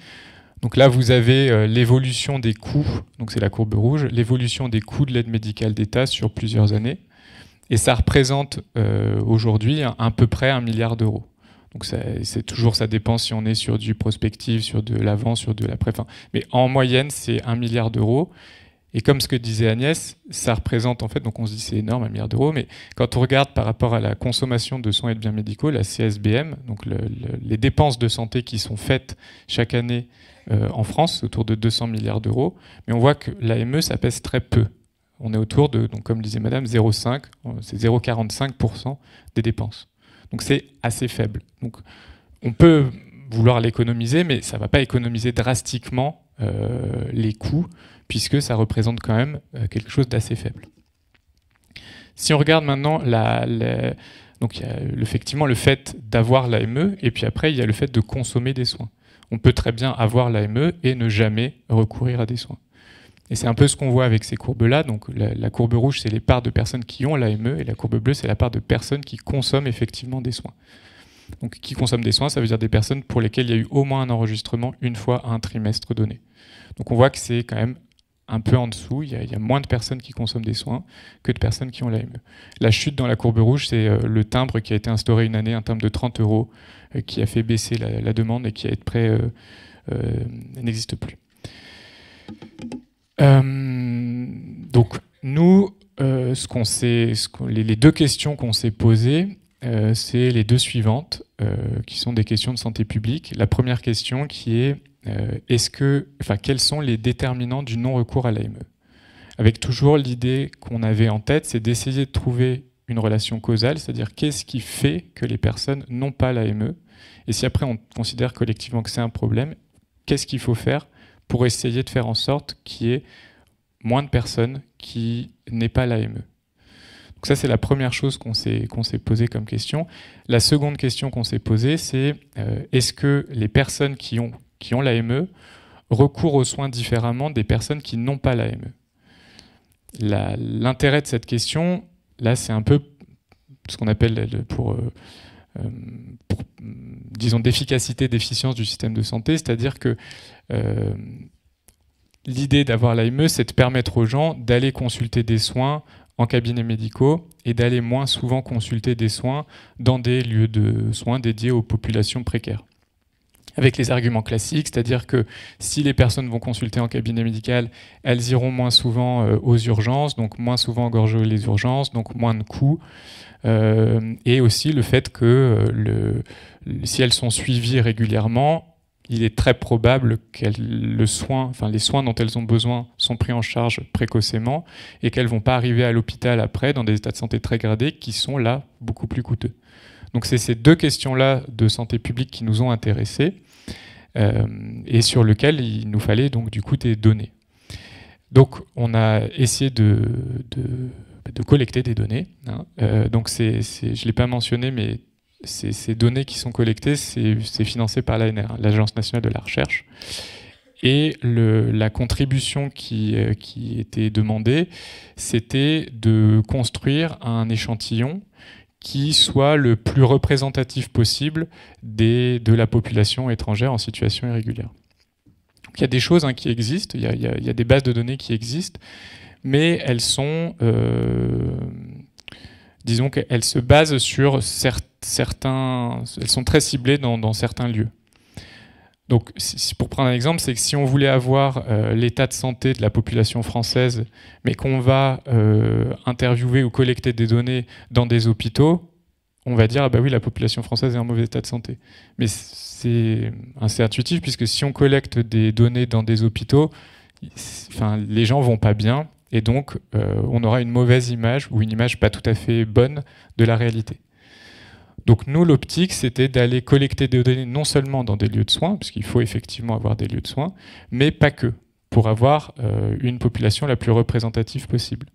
Donc là, vous avez l'évolution des coûts, donc c'est la courbe rouge, l'évolution des coûts de l'aide médicale d'État sur plusieurs années. Et ça représente aujourd'hui à peu près 1 milliard d'euros. Donc c'est toujours, ça dépend si on est sur du prospectif, sur de l'avant, sur de l'après. Mais en moyenne, c'est 1 milliard d'euros. Et comme ce que disait Agnès, ça représente en fait, donc on se dit c'est énorme, 1 milliard d'euros, mais quand on regarde par rapport à la consommation de soins et de biens médicaux, la CSBM, donc les dépenses de santé qui sont faites chaque année en France, autour de 200 milliards d'euros, mais on voit que l'AME, ça pèse très peu. On est autour de, donc comme disait Madame, 0,5, c'est 0,45% des dépenses. Donc c'est assez faible. Donc on peut vouloir l'économiser, mais ça ne va pas économiser drastiquement les coûts, puisque ça représente quand même quelque chose d'assez faible. Si on regarde maintenant, donc il y a effectivement le fait d'avoir l'AME, et puis après il y a le fait de consommer des soins. On peut très bien avoir l'AME et ne jamais recourir à des soins. Et c'est un peu ce qu'on voit avec ces courbes-là. Donc la courbe rouge, c'est les parts de personnes qui ont l'AME, et la courbe bleue, c'est la part de personnes qui consomment effectivement des soins. Donc qui consomment des soins, ça veut dire des personnes pour lesquelles il y a eu au moins un enregistrement une fois à un trimestre donné. Donc on voit que c'est quand même un peu en dessous, il y a moins de personnes qui consomment des soins que de personnes qui ont l'AME. La chute dans la courbe rouge, c'est le timbre qui a été instauré une année, un timbre de 30 € qui a fait baisser la demande et qui, à être près, n'existe plus. Donc nous, les deux questions qu'on s'est posées, c'est les deux suivantes, qui sont des questions de santé publique. La première question qui est quels sont les déterminants du non-recours à l'AME? Avec toujours l'idée qu'on avait en tête, c'est d'essayer de trouver une relation causale, c'est-à-dire qu'est-ce qui fait que les personnes n'ont pas l'AME? Et si après on considère collectivement que c'est un problème, qu'est-ce qu'il faut faire pour essayer de faire en sorte qu'il y ait moins de personnes qui n'aient pas l'AME? Donc ça, c'est la première chose qu'on s'est posée comme question. La seconde question qu'on s'est posée, c'est est-ce que les personnes qui ont l'AME recourent aux soins différemment des personnes qui n'ont pas l'AME? L'intérêt de cette question, là, c'est un peu ce qu'on appelle disons, d'efficacité, d'efficience du système de santé, c'est-à-dire que l'idée d'avoir l'AME, c'est de permettre aux gens d'aller consulter des soins en cabinets médicaux et d'aller moins souvent consulter des soins dans des lieux de soins dédiés aux populations précaires. avec les arguments classiques, c'est-à-dire que si les personnes vont consulter en cabinet médical, elles iront moins souvent aux urgences, donc moins souvent engorger les urgences, donc moins de coûts. Et aussi le fait que si elles sont suivies régulièrement, il est très probable que les soins dont elles ont besoin sont pris en charge précocement et qu'elles ne vont pas arriver à l'hôpital après dans des états de santé très gradés qui sont là beaucoup plus coûteux. Donc c'est ces deux questions-là de santé publique qui nous ont intéressés et sur lesquelles il nous fallait donc du coup des données. Donc on a essayé de collecter des données. Donc je ne l'ai pas mentionné, mais ces données qui sont collectées, c'est financé par l'ANR, l'Agence nationale de la recherche. Et la contribution qui était demandée, c'était de construire un échantillon qui soit le plus représentatif possible de la population étrangère en situation irrégulière. Donc, il y a des choses qui existent, il y a des bases de données qui existent, mais elles sont, disons qu'elles se basent sur elles sont très ciblées dans certains lieux. Donc, pour prendre un exemple, c'est que si on voulait avoir l'état de santé de la population française, mais qu'on va interviewer ou collecter des données dans des hôpitaux, on va dire, ah bah oui, la population française est en mauvais état de santé. Mais c'est assez intuitif, puisque si on collecte des données dans des hôpitaux, les gens vont pas bien, et donc on aura une mauvaise image, ou une image pas tout à fait bonne de la réalité. Donc nous, l'optique, c'était d'aller collecter des données non seulement dans des lieux de soins, parce qu'il faut effectivement avoir des lieux de soins, mais pas que, pour avoir une population la plus représentative possible.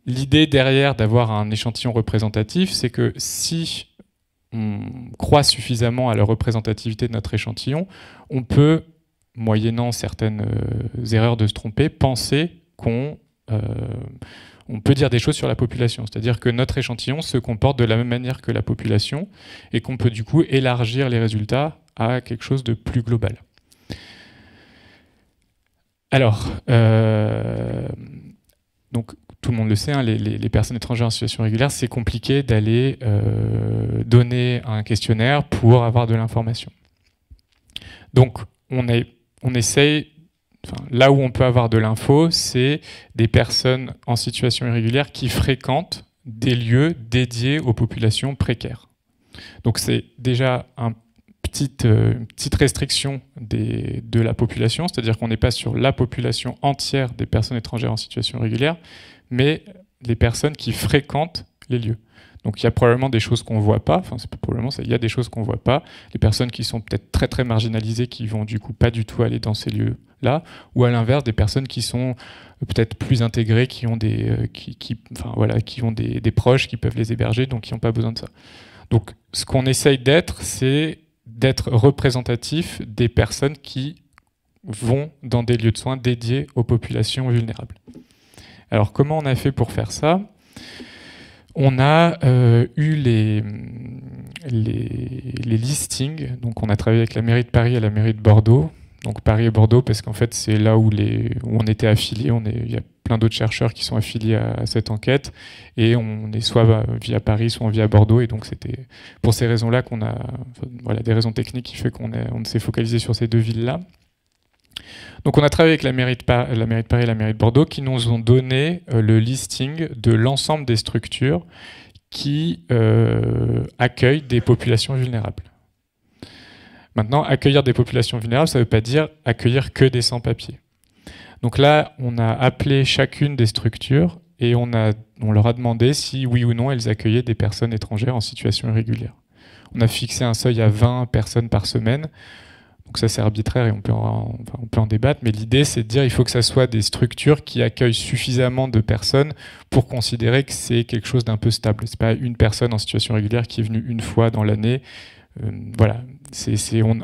L'idée derrière d'avoir un échantillon représentatif, c'est que si on croit suffisamment à la représentativité de notre échantillon, on peut, moyennant certaines erreurs de se tromper, penser qu'on peut dire des choses sur la population. C'est-à-dire que notre échantillon se comporte de la même manière que la population et qu'on peut du coup élargir les résultats à quelque chose de plus global. Alors, donc tout le monde le sait, les personnes étrangères en situation régulière, c'est compliqué d'aller donner un questionnaire pour avoir de l'information. Donc on essaye, là où on peut avoir de l'info, c'est des personnes en situation irrégulière qui fréquentent des lieux dédiés aux populations précaires. Donc c'est déjà une petite restriction de la population, c'est-à-dire qu'on n'est pas sur la population entière des personnes étrangères en situation irrégulière, mais les personnes qui fréquentent les lieux. Donc il y a probablement des choses qu'on ne voit pas, c'est pas probablement ça, il y a des choses qu'on ne voit pas, les personnes qui sont peut-être très très marginalisées, qui vont du coup pas du tout aller dans ces lieux-là, ou à l'inverse des personnes qui sont peut-être plus intégrées, qui ont des proches qui peuvent les héberger, donc qui n'ont pas besoin de ça. Donc ce qu'on essaye d'être, c'est d'être représentatif des personnes qui vont dans des lieux de soins dédiés aux populations vulnérables. Alors comment on a fait pour faire ça ? On a eu les listings, donc on a travaillé avec la mairie de Paris et la mairie de Bordeaux. Donc Paris et Bordeaux parce qu'en fait c'est là où on était affiliés, il y a plein d'autres chercheurs qui sont affiliés à cette enquête et on est soit via Paris, soit via Bordeaux, et donc c'était pour ces raisons-là qu'on a, des raisons techniques qui fait qu'on s'est focalisé sur ces deux villes-là. Donc on a travaillé avec la mairie de Paris et la mairie de Bordeaux qui nous ont donné le listing de l'ensemble des structures qui accueillent des populations vulnérables. Maintenant, accueillir des populations vulnérables, ça ne veut pas dire accueillir que des sans-papiers. Donc là, on a appelé chacune des structures et on leur a demandé si oui ou non elles accueillaient des personnes étrangères en situation irrégulière. On a fixé un seuil à 20 personnes par semaine. Donc ça c'est arbitraire et on peut en débattre, mais l'idée c'est de dire qu'il faut que ça soit des structures qui accueillent suffisamment de personnes pour considérer que c'est quelque chose d'un peu stable. C'est pas une personne en situation régulière qui est venue une fois dans l'année. Voilà,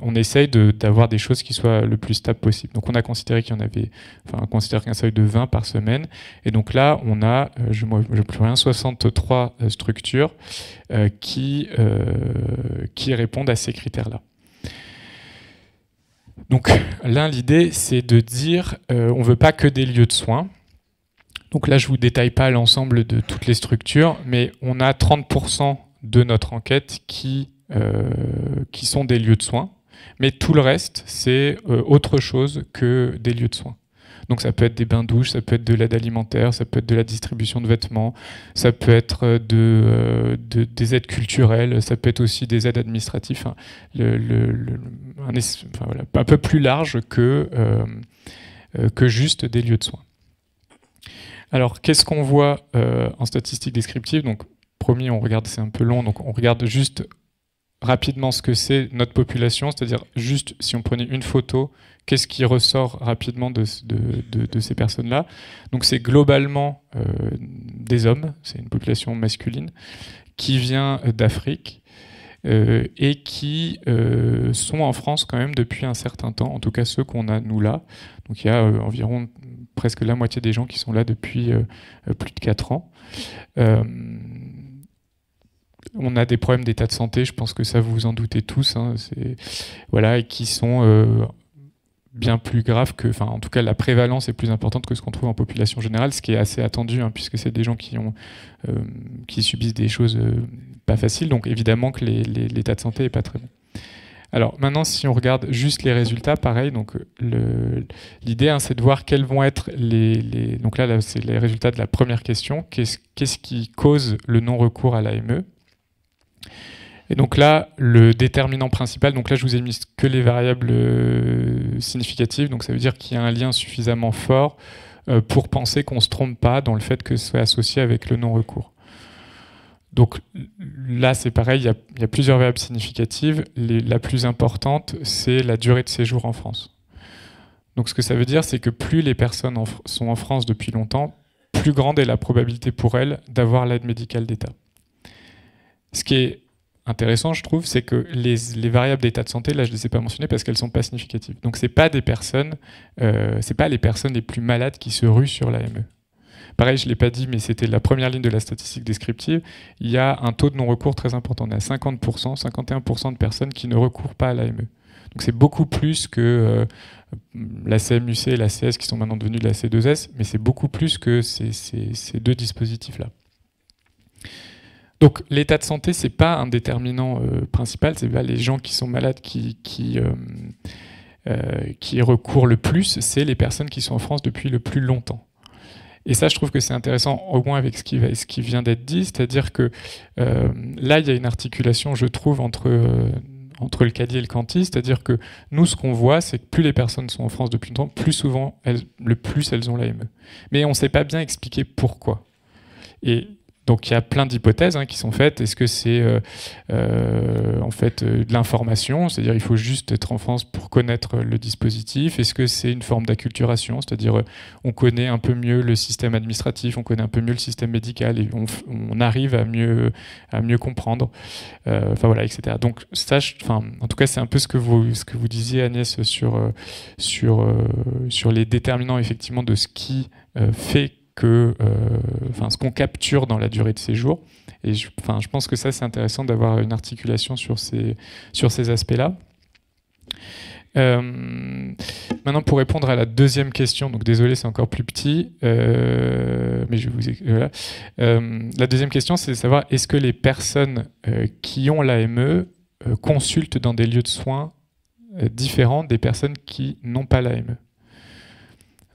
on essaye d'avoir des choses qui soient le plus stables possible. Donc on a considéré on considère qu'un seuil de 20 par semaine, et donc là on a, je ne plus rien, 63 structures qui répondent à ces critères-là. Donc là, l'idée, c'est de dire on ne veut pas que des lieux de soins. Donc là, je ne vous détaille pas l'ensemble de toutes les structures, mais on a 30% de notre enquête qui sont des lieux de soins. Mais tout le reste, c'est autre chose que des lieux de soins. Donc ça peut être des bains-douches, ça peut être de l'aide alimentaire, ça peut être de la distribution de vêtements, ça peut être des aides culturelles, ça peut être aussi des aides administratives, hein, voilà, un peu plus large que juste des lieux de soins. Alors qu'est-ce qu'on voit en statistiques descriptives? Donc promis, on regarde, c'est un peu long, donc on regarde juste rapidement ce que c'est notre population, c'est-à-dire juste si on prenait une photo, qu'est-ce qui ressort rapidement de ces personnes-là. Donc c'est globalement des hommes, c'est une population masculine, qui vient d'Afrique et qui sont en France quand même depuis un certain temps, en tout cas ceux qu'on a nous là. Donc il y a environ presque la moitié des gens qui sont là depuis plus de 4 ans. On a des problèmes d'état de santé, je pense que ça vous en doutez tous, hein, voilà, et qui sont bien plus graves que, enfin en tout cas la prévalence est plus importante que ce qu'on trouve en population générale, ce qui est assez attendu, hein, puisque c'est des gens qui subissent des choses pas faciles, donc évidemment que l'état de santé est pas très bon. Alors maintenant, si on regarde juste les résultats, pareil, donc l'idée, hein, c'est de voir quels vont être donc là c'est les résultats de la première question, qu'est-ce qui cause le non-recours à l'AME. Et donc là, le déterminant principal, donc là je vous ai mis que les variables significatives, donc ça veut dire qu'il y a un lien suffisamment fort pour penser qu'on ne se trompe pas dans le fait que ce soit associé avec le non-recours. Donc là c'est pareil, il y a plusieurs variables significatives. La plus importante, c'est la durée de séjour en France. Donc ce que ça veut dire, c'est que plus les personnes sont en France depuis longtemps, plus grande est la probabilité pour elles d'avoir l'aide médicale d'État. Ce qui est intéressant, je trouve, c'est que les variables d'état de santé, là je ne les ai pas mentionnées parce qu'elles ne sont pas significatives. Donc c'est pas les personnes les plus malades qui se ruent sur l'AME. Pareil, je ne l'ai pas dit, mais c'était la première ligne de la statistique descriptive. Il y a un taux de non-recours très important. On est à 50%, 51% de personnes qui ne recourent pas à l'AME. Donc c'est beaucoup plus que la CMUC et la CS qui sont maintenant devenues de la C2S, mais c'est beaucoup plus que ces deux dispositifs-là. Donc l'état de santé, c'est pas un déterminant principal, c'est pas les gens qui sont malades qui recourent le plus, c'est les personnes qui sont en France depuis le plus longtemps. Et ça, je trouve que c'est intéressant, au moins avec ce qui vient d'être dit, c'est-à-dire que là, il y a une articulation, je trouve, entre le CADI et le CANTI, c'est-à-dire que nous, ce qu'on voit, c'est que plus les personnes sont en France depuis longtemps, plus souvent, elles ont l'AME. Mais on ne sait pas bien expliquer pourquoi. Et donc il y a plein d'hypothèses qui sont faites. Est-ce que c'est en fait de l'information, c'est-à-dire il faut juste être en France pour connaître le dispositif? Est-ce que c'est une forme d'acculturation, c'est-à-dire on connaît un peu mieux le système administratif, on connaît un peu mieux le système médical et on arrive à mieux comprendre, enfin voilà, etc. Donc ça, en tout cas c'est un peu ce que vous disiez, Agnès, sur les déterminants effectivement de ce qui fait ce qu'on capture dans la durée de séjour. Et je pense que ça, c'est intéressant d'avoir une articulation sur ces aspects-là. Maintenant, pour répondre à la deuxième question, donc désolé, c'est encore plus petit, mais je vais vous voilà. La deuxième question, c'est de savoir est-ce que les personnes qui ont l'AME consultent dans des lieux de soins différents des personnes qui n'ont pas l'AME.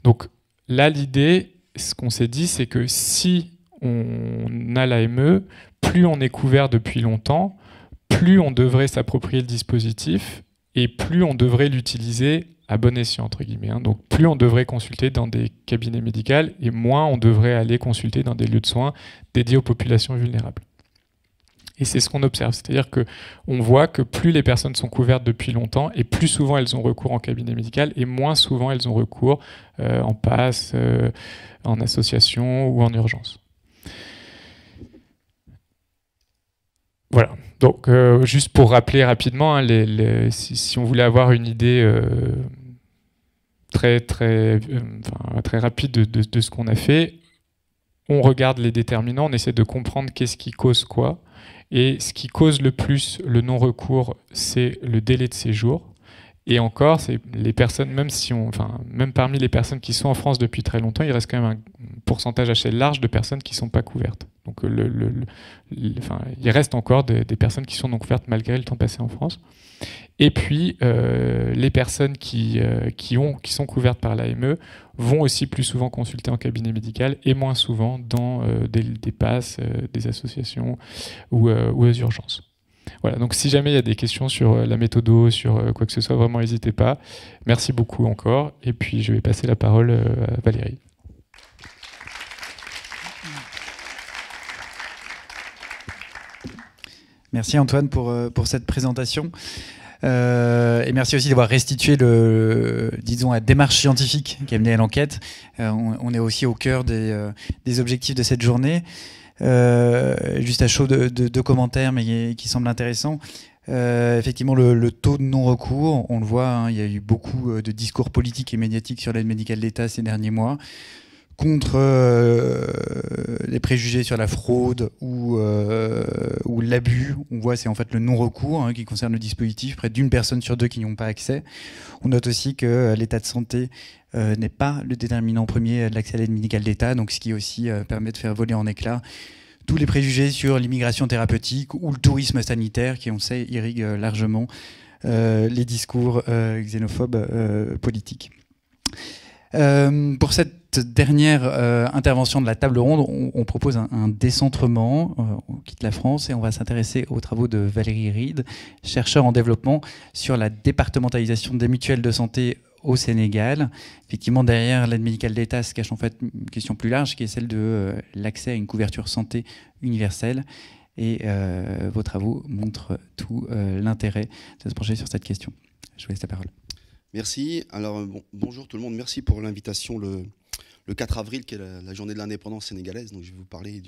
Donc là, l'idée, ce qu'on s'est dit, c'est que si on a l'AME, plus on est couvert depuis longtemps, plus on devrait s'approprier le dispositif et plus on devrait l'utiliser à bon escient, entre guillemets. Donc plus on devrait consulter dans des cabinets médicaux et moins on devrait aller consulter dans des lieux de soins dédiés aux populations vulnérables. Et c'est ce qu'on observe, c'est-à-dire qu'on voit que plus les personnes sont couvertes depuis longtemps et plus souvent elles ont recours en cabinet médical et moins souvent elles ont recours en PASS, en association ou en urgence. Voilà, donc juste pour rappeler rapidement, si on voulait avoir une idée très rapide de ce qu'on a fait, on regarde les déterminants, on essaie de comprendre qu'est-ce qui cause quoi. Et ce qui cause le plus le non-recours, c'est le délai de séjour. Et encore, c'est les personnes, même parmi les personnes qui sont en France depuis très longtemps, il reste quand même un pourcentage assez large de personnes qui ne sont pas couvertes. Donc il reste encore des personnes qui sont non couvertes malgré le temps passé en France. Et puis, les personnes qui sont couvertes par l'AME vont aussi plus souvent consulter en cabinet médical et moins souvent dans des PASS, des associations ou aux urgences. Voilà, donc si jamais il y a des questions sur la méthode, sur quoi que ce soit, vraiment n'hésitez pas. Merci beaucoup encore. Et puis, je vais passer la parole à Valérie. Merci Antoine pour cette présentation. Et merci aussi d'avoir restitué la démarche scientifique qui a mené à l'enquête. On est aussi au cœur des objectifs de cette journée. Juste à chaud de commentaires, mais qui semblent intéressants. Effectivement, le taux de non-recours, on le voit, hein, il y a eu beaucoup de discours politiques et médiatiques sur l'aide médicale d'État ces derniers mois, contre les préjugés sur la fraude ou l'abus. On voit, c'est en fait le non-recours qui concerne le dispositif, près d'une personne sur deux qui n'y ont pas accès. On note aussi que l'état de santé n'est pas le déterminant premier de l'accès à l'aide médicale d'État, donc ce qui aussi permet de faire voler en éclats tous les préjugés sur l'immigration thérapeutique ou le tourisme sanitaire qui, on sait, irrigue largement les discours xénophobes politiques. Pour cette dernière intervention de la table ronde, on propose un décentrement. On quitte la France et on va s'intéresser aux travaux de Valérie Reed, chercheur en développement sur la départementalisation des mutuelles de santé au Sénégal. Effectivement, derrière l'aide médicale d'État se cache en fait une question plus large qui est celle de l'accès à une couverture santé universelle. Et vos travaux montrent tout l'intérêt de se pencher sur cette question. Je vous laisse la parole. Merci. Alors, bonjour tout le monde. Merci pour l'invitation le 4 avril, qui est la journée de l'indépendance sénégalaise. Donc, je vais vous parler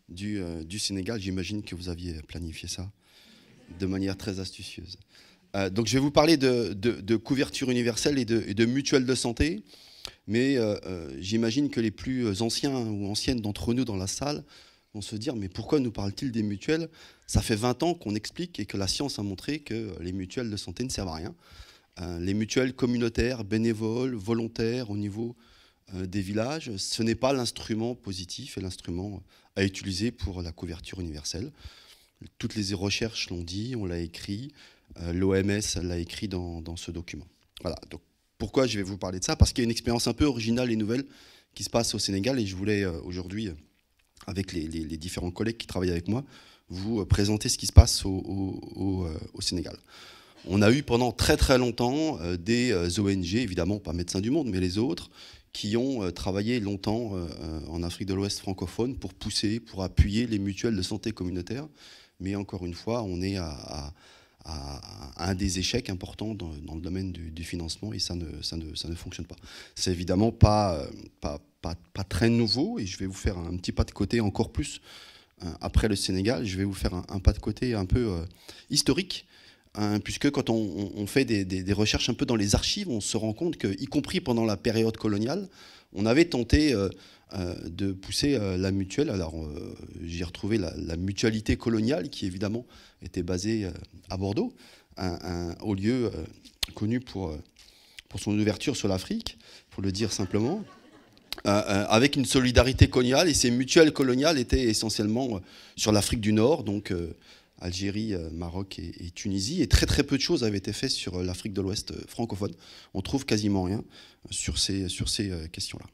du Sénégal. J'imagine que vous aviez planifié ça de manière très astucieuse. Donc, je vais vous parler de couverture universelle et de mutuelles de santé. Mais j'imagine que les plus anciens ou anciennes d'entre nous dans la salle vont se dire, mais pourquoi nous parle-t-il des mutuelles? Ça fait 20 ans qu'on explique et que la science a montré que les mutuelles de santé ne servent à rien. Les mutuelles communautaires, bénévoles, volontaires au niveau des villages, ce n'est pas l'instrument positif et l'instrument à utiliser pour la couverture universelle. Toutes les recherches l'ont dit, on l'a écrit, l'OMS l'a écrit dans ce document. Voilà, donc pourquoi je vais vous parler de ça? Parce qu'il y a une expérience un peu originale et nouvelle qui se passe au Sénégal et je voulais aujourd'hui, avec les différents collègues qui travaillent avec moi, vous présenter ce qui se passe au Sénégal. On a eu pendant très très longtemps des ONG, évidemment pas Médecins du Monde, mais les autres, qui ont travaillé longtemps en Afrique de l'Ouest francophone pour pousser, pour appuyer les mutuelles de santé communautaires. Mais encore une fois, on est à un des échecs importants dans le domaine du financement et ça ne fonctionne pas. C'est évidemment pas très nouveau et je vais vous faire un petit pas de côté encore plus après le Sénégal. Je vais vous faire un pas de côté un peu historique. Puisque quand on fait des recherches un peu dans les archives, on se rend compte que, y compris pendant la période coloniale, on avait tenté de pousser la mutuelle. Alors j'ai retrouvé la mutualité coloniale qui évidemment était basée à Bordeaux, un haut lieu connu pour son ouverture sur l'Afrique, pour le dire simplement, avec une solidarité coloniale. Et ces mutuelles coloniales étaient essentiellement sur l'Afrique du Nord, donc Algérie, Maroc et Tunisie, et très très peu de choses avaient été faites sur l'Afrique de l'Ouest francophone. On trouve quasiment rien sur ces questions-là.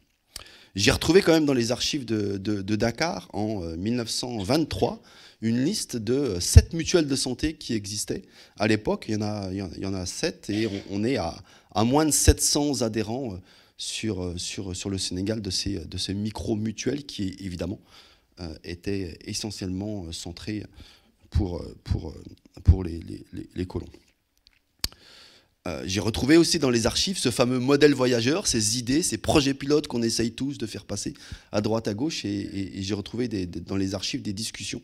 J'ai retrouvé quand même dans les archives de Dakar, en 1923, une liste de 7 mutuelles de santé qui existaient. À l'époque, il y en a 7, et on est à moins de 700 adhérents sur le Sénégal de ces micro-mutuelles qui, évidemment, étaient essentiellement centrées pour les colons. J'ai retrouvé aussi dans les archives ce fameux modèle voyageur, ces idées, ces projets pilotes qu'on essaye tous de faire passer à droite, à gauche, et j'ai retrouvé dans les archives des discussions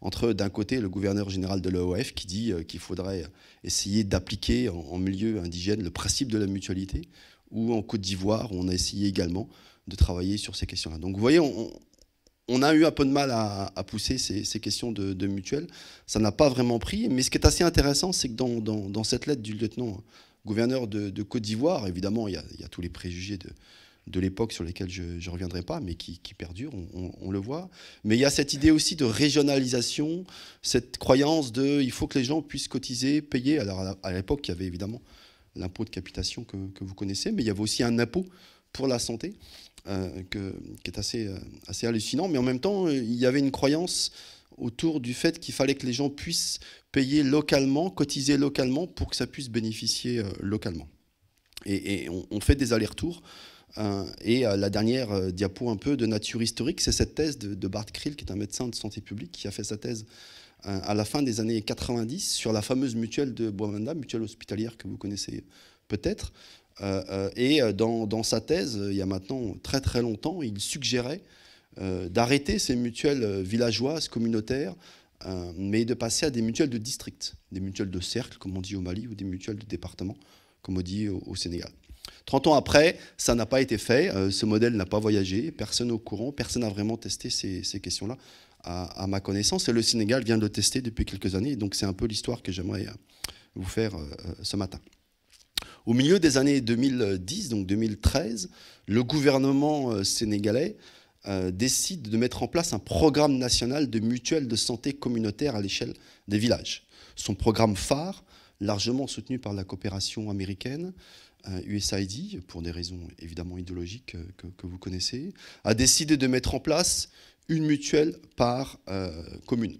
entre, d'un côté, le gouverneur général de l'OEF qui dit qu'il faudrait essayer d'appliquer en milieu indigène le principe de la mutualité, ou en Côte d'Ivoire, on a essayé également de travailler sur ces questions-là. Donc vous voyez, on a eu un peu de mal à pousser ces questions de mutuelle. Ça n'a pas vraiment pris. Mais ce qui est assez intéressant, c'est que dans cette lettre du lieutenant gouverneur de Côte d'Ivoire, évidemment, il y a tous les préjugés de l'époque sur lesquels je ne reviendrai pas, mais qui perdurent, on le voit. Mais il y a cette idée aussi de régionalisation, cette croyance de il faut que les gens puissent cotiser, payer. Alors à l'époque, il y avait évidemment l'impôt de capitation que vous connaissez, mais il y avait aussi un impôt pour la santé qui est assez hallucinant. Mais en même temps, il y avait une croyance autour du fait qu'il fallait que les gens puissent payer localement, cotiser localement pour que ça puisse bénéficier localement. Et on fait des allers-retours. Et la dernière diapo un peu de nature historique, c'est cette thèse de Bart Krill, qui est un médecin de santé publique, qui a fait sa thèse à la fin des années 90 sur la fameuse mutuelle de Bovenda, mutuelle hospitalière que vous connaissez peut-être. Et dans sa thèse, il y a maintenant très très longtemps, il suggérait d'arrêter ces mutuelles villageoises, communautaires, mais de passer à des mutuelles de district, des mutuelles de cercle, comme on dit au Mali, ou des mutuelles de département, comme on dit au Sénégal. 30 ans après, ça n'a pas été fait, ce modèle n'a pas voyagé, personne n'est au courant, personne n'a vraiment testé ces questions-là, à ma connaissance, et le Sénégal vient de le tester depuis quelques années, donc c'est un peu l'histoire que j'aimerais vous faire ce matin. Au milieu des années 2010, donc 2013, le gouvernement sénégalais décide de mettre en place un programme national de mutuelles de santé communautaire à l'échelle des villages. Son programme phare, largement soutenu par la coopération américaine, USAID, pour des raisons évidemment idéologiques que vous connaissez, a décidé de mettre en place une mutuelle par commune.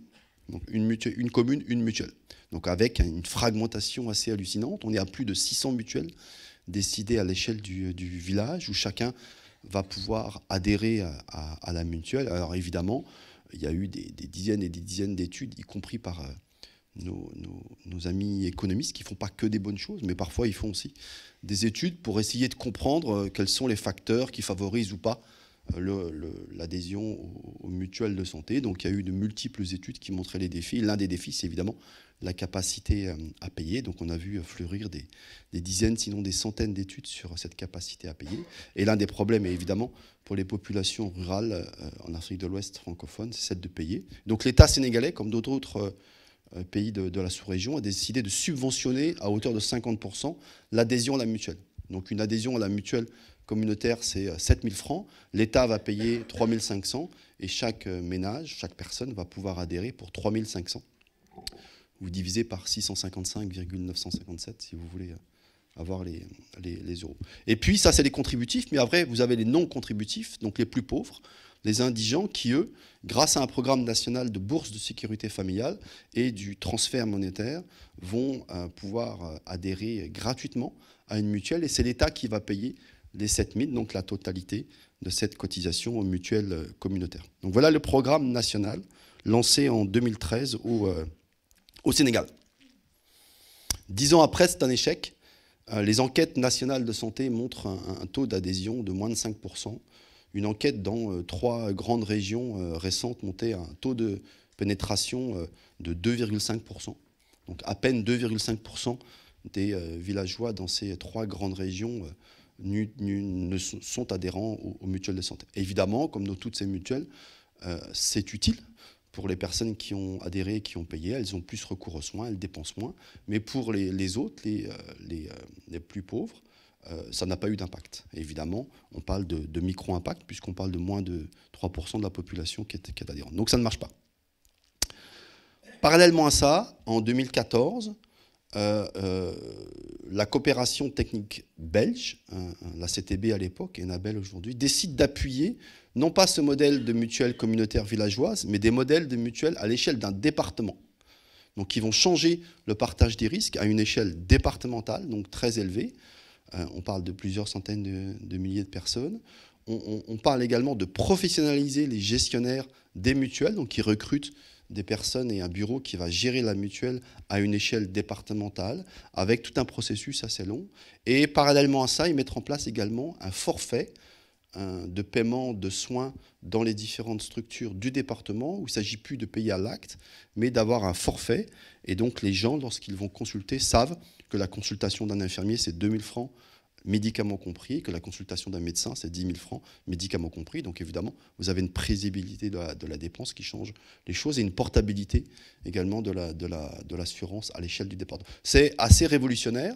Donc une commune, une mutuelle. Donc avec une fragmentation assez hallucinante. On est à plus de 600 mutuelles décidées à l'échelle du village, où chacun va pouvoir adhérer à la mutuelle. Alors évidemment, il y a eu des dizaines et des dizaines d'études, y compris par nos amis économistes, qui ne font pas que des bonnes choses, mais parfois ils font aussi des études pour essayer de comprendre quels sont les facteurs qui favorisent ou pas l'adhésion aux mutuelles de santé. Donc il y a eu de multiples études qui montraient les défis. L'un des défis, c'est évidemment la capacité à payer. Donc on a vu fleurir des dizaines, sinon des centaines d'études sur cette capacité à payer. Et l'un des problèmes, évidemment, pour les populations rurales en Afrique de l'Ouest francophone, c'est celle de payer. Donc l'État sénégalais, comme d'autres pays de la sous-région, a décidé de subventionner à hauteur de 50% l'adhésion à la mutuelle. Donc une adhésion à la mutuelle communautaire, c'est 7 000 francs. L'État va payer 3 500 et chaque ménage, chaque personne va pouvoir adhérer pour 3 500. Vous divisez par 655,957 si vous voulez avoir les euros. Et puis ça, c'est les contributifs, mais après, vous avez les non-contributifs, donc les plus pauvres, les indigents qui, eux, grâce à un programme national de bourse de sécurité familiale et du transfert monétaire, vont pouvoir adhérer gratuitement à une mutuelle, et c'est l'État qui va payer les 7 000, donc la totalité de cette cotisation aux mutuelles communautaires. Donc voilà le programme national lancé en 2013 au Sénégal. 10 ans après, c'est un échec. Les enquêtes nationales de santé montrent un taux d'adhésion de moins de 5%. Une enquête dans 3 grandes régions récentes montait à un taux de pénétration de 2,5%. Donc à peine 2,5% des villageois dans ces 3 grandes régions ne sont adhérents aux mutuelles de santé. Évidemment, comme dans toutes ces mutuelles, c'est utile pour les personnes qui ont adhéré, qui ont payé. Elles ont plus recours aux soins, elles dépensent moins. Mais pour les autres, les plus pauvres, ça n'a pas eu d'impact. Évidemment, on parle de micro-impact, puisqu'on parle de moins de 3% de la population qui est adhérente. Donc ça ne marche pas. Parallèlement à ça, en 2014, la coopération technique belge, la CTB à l'époque, et Enabel aujourd'hui, décide d'appuyer non pas ce modèle de mutuelle communautaire villageoise, mais des modèles de mutuelle à l'échelle d'un département. Donc qui vont changer le partage des risques à une échelle départementale, donc très élevée. On parle de plusieurs centaines de milliers de personnes. On parle également de professionnaliser les gestionnaires des mutuelles, donc qui recrutent des personnes et un bureau qui va gérer la mutuelle à une échelle départementale, avec tout un processus assez long. Et parallèlement à ça, ils mettent en place également un forfait de paiement de soins dans les différentes structures du département, où il ne s'agit plus de payer à l'acte, mais d'avoir un forfait. Et donc les gens, lorsqu'ils vont consulter, savent que la consultation d'un infirmier, c'est 2 000 francs, médicaments compris, que la consultation d'un médecin, c'est 10 000 francs, médicaments compris. Donc évidemment, vous avez une prévisibilité de la dépense qui change les choses, et une portabilité également de l'assurance à l'échelle du département. C'est assez révolutionnaire.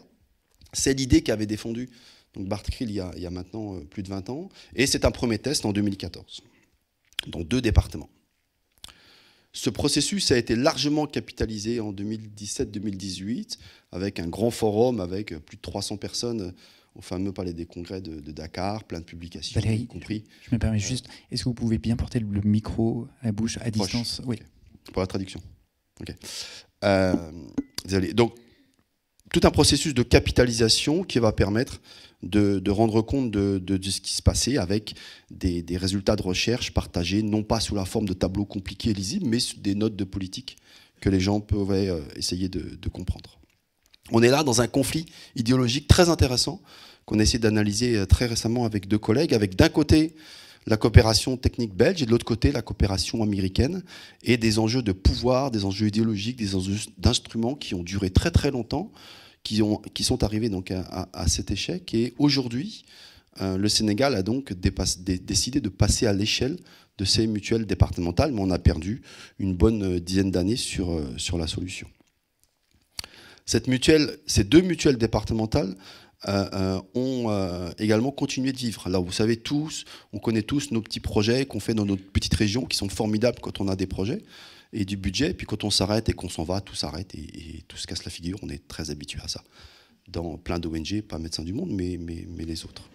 C'est l'idée qu'avait défendue Donc Bartkrill, il y a maintenant plus de 20 ans. Et c'est un premier test en 2014, dans 2 départements. Ce processus a été largement capitalisé en 2017-2018, avec un grand forum, avec plus de 300 personnes au fameux Palais des Congrès de Dakar, plein de publications, Valérie, y compris... Je me permets juste, est-ce que vous pouvez bien porter le micro à la bouche, à Proche. distance? Oui. Okay. Pour la traduction. Okay. Désolé. Donc, tout un processus de capitalisation qui va permettre de rendre compte de ce qui se passait avec des résultats de recherche partagés, non pas sous la forme de tableaux compliqués et lisibles, mais des notes de politique que les gens pouvaient essayer de comprendre. On est là dans un conflit idéologique très intéressant qu'on a essayé d'analyser très récemment avec 2 collègues, avec d'un côté la coopération technique belge et de l'autre côté la coopération américaine, et des enjeux de pouvoir, des enjeux idéologiques, des enjeux d'instruments qui ont duré très très longtemps, qui sont arrivés donc à cet échec. Et aujourd'hui, le Sénégal a donc décidé de passer à l'échelle de ces mutuelles départementales, mais on a perdu une bonne dizaine d'années sur la solution. Ces 2 mutuelles départementales ont également continué de vivre. Alors vous savez tous, on connaît tous nos petits projets qu'on fait dans notre petite région, qui sont formidables quand on a des projets et du budget, et puis quand on s'arrête et qu'on s'en va, tout s'arrête et tout se casse la figure. On est très habitué à ça, dans plein d'ONG, pas Médecins du Monde, mais les autres.